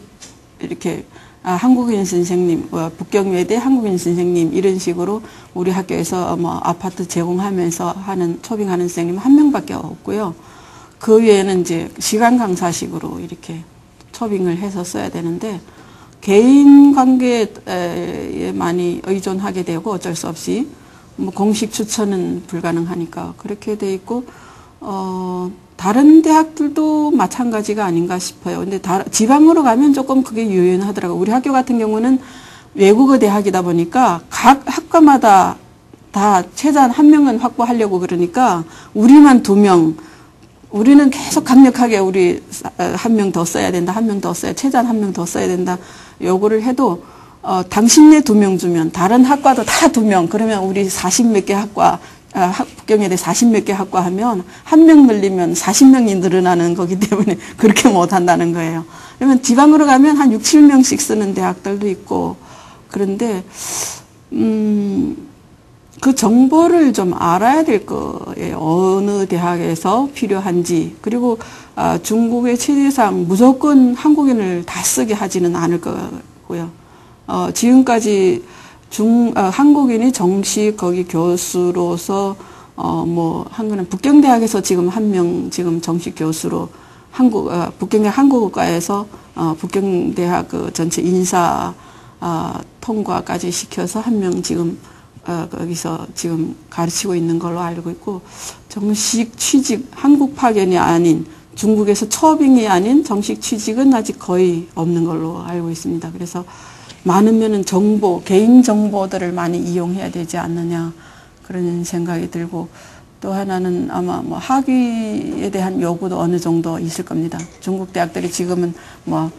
이렇게 한국인 선생님, 북경외대 한국인 선생님 이런 식으로 우리 학교에서 뭐 아파트 제공하면서 하는 초빙하는 선생님 한 명밖에 없고요. 그 외에는 이제 시간 강사식으로 이렇게 초빙을 해서 써야 되는데 개인 관계에 많이 의존하게 되고 어쩔 수 없이 뭐 공식 추천은 불가능하니까 그렇게 돼 있고 다른 대학들도 마찬가지가 아닌가 싶어요. 근데 지방으로 가면 조금 그게 유연하더라고요. 우리 학교 같은 경우는 외국어 대학이다 보니까 각 학과마다 다 최대한 한 명은 확보하려고 그러니까 우리만 2명, 우리는 계속 강력하게 우리 한 명 더 써야 된다, 한 명 더 써야, 최대한 한 명 더 써야 된다 요구를 해도 당신네 2명 주면 다른 학과도 다 2명, 그러면 우리 40몇 개 학과 북경외대 40몇 개 학과 하면 한 명 늘리면 40명이 늘어나는 거기 때문에 그렇게 못한다는 거예요. 그러면 지방으로 가면 한 6, 7명씩 쓰는 대학들도 있고 그런데 그 정보를 좀 알아야 될 거예요. 어느 대학에서 필요한지. 그리고 중국의 체제상 무조건 한국인을 다 쓰게 하지는 않을 거고요. 지금까지 한국인이 정식 거기 교수로서 한 거는 북경대학에서 지금 한 명 지금 정식 교수로 북경대학 한국어과에서 북경대학 그 전체 인사 통과까지 시켜서 한 명 지금 거기서 지금 가르치고 있는 걸로 알고 있고 정식 취직 한국 파견이 아닌 중국에서 초빙이 아닌 정식 취직은 아직 거의 없는 걸로 알고 있습니다. 그래서 많으면은 개인 정보들을 많이 이용해야 되지 않느냐 그런 생각이 들고 또 하나는 아마 뭐 학위에 대한 요구도 어느 정도 있을 겁니다. 중국 대학들이 지금은 뭐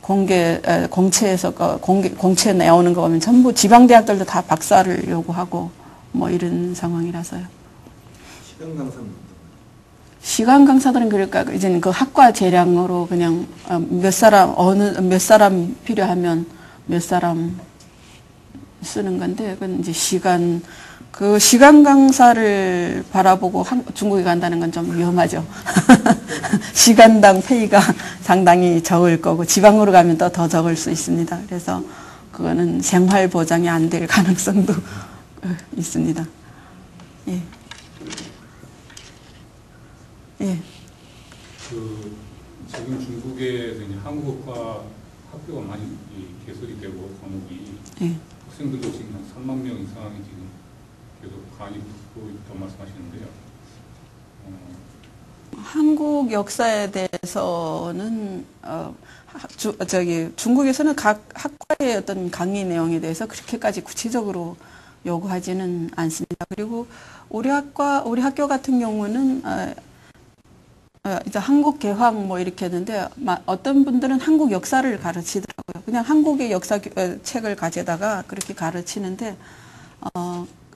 공채에서 공채 나오는 거 보면 전부 지방 대학들도 다 박사를 요구하고 뭐 이런 상황이라서요. 시간 강사는 시간 강사들은 그러니까 이제는 그 학과 재량으로 그냥 몇 사람 필요하면 몇 사람 쓰는 건데 그건 이제 시간 강사를 바라보고 중국에 간다는 건 좀 위험하죠. 시간당 페이가 상당히 적을 거고 지방으로 가면 또 더 적을 수 있습니다. 그래서 그거는 생활 보장이 안 될 가능성도 있습니다. 예. 예. 지금 중국에서 이제 한국어과 학교가 많이 개설이 되고 과목이 예. 학생들도 지금 한 3만 명 이상이 지금 계속 강의 듣고 있다고 말씀하시는데요. 한국 역사에 대해서는 중국에서는 각 학과의 어떤 강의 내용에 대해서 그렇게까지 구체적으로 요구하지는 않습니다. 그리고 우리 학교 같은 경우는 이제 한국 개황 뭐 이렇게 했는데 어떤 분들은 한국 역사를 가르치더라고요. 그냥 한국의 역사 책을 가져다가 그렇게 가르치는데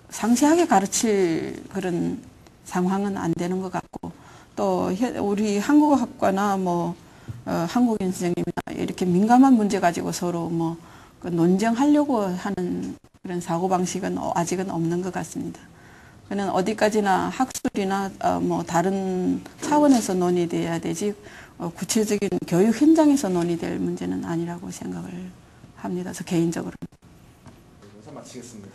상세하게 가르칠 그런 상황은 안 되는 것 같고 또 우리 한국어학과나 뭐 한국인 선생님이나 이렇게 민감한 문제 가지고 서로 뭐 논쟁하려고 하는 그런 사고 방식은 아직은 없는 것 같습니다. 그는 어디까지나 학술이나 뭐 다른 차원에서 논의돼야 되지 구체적인 교육 현장에서 논의될 문제는 아니라고 생각을 합니다. 저 개인적으로. 마치겠습니다.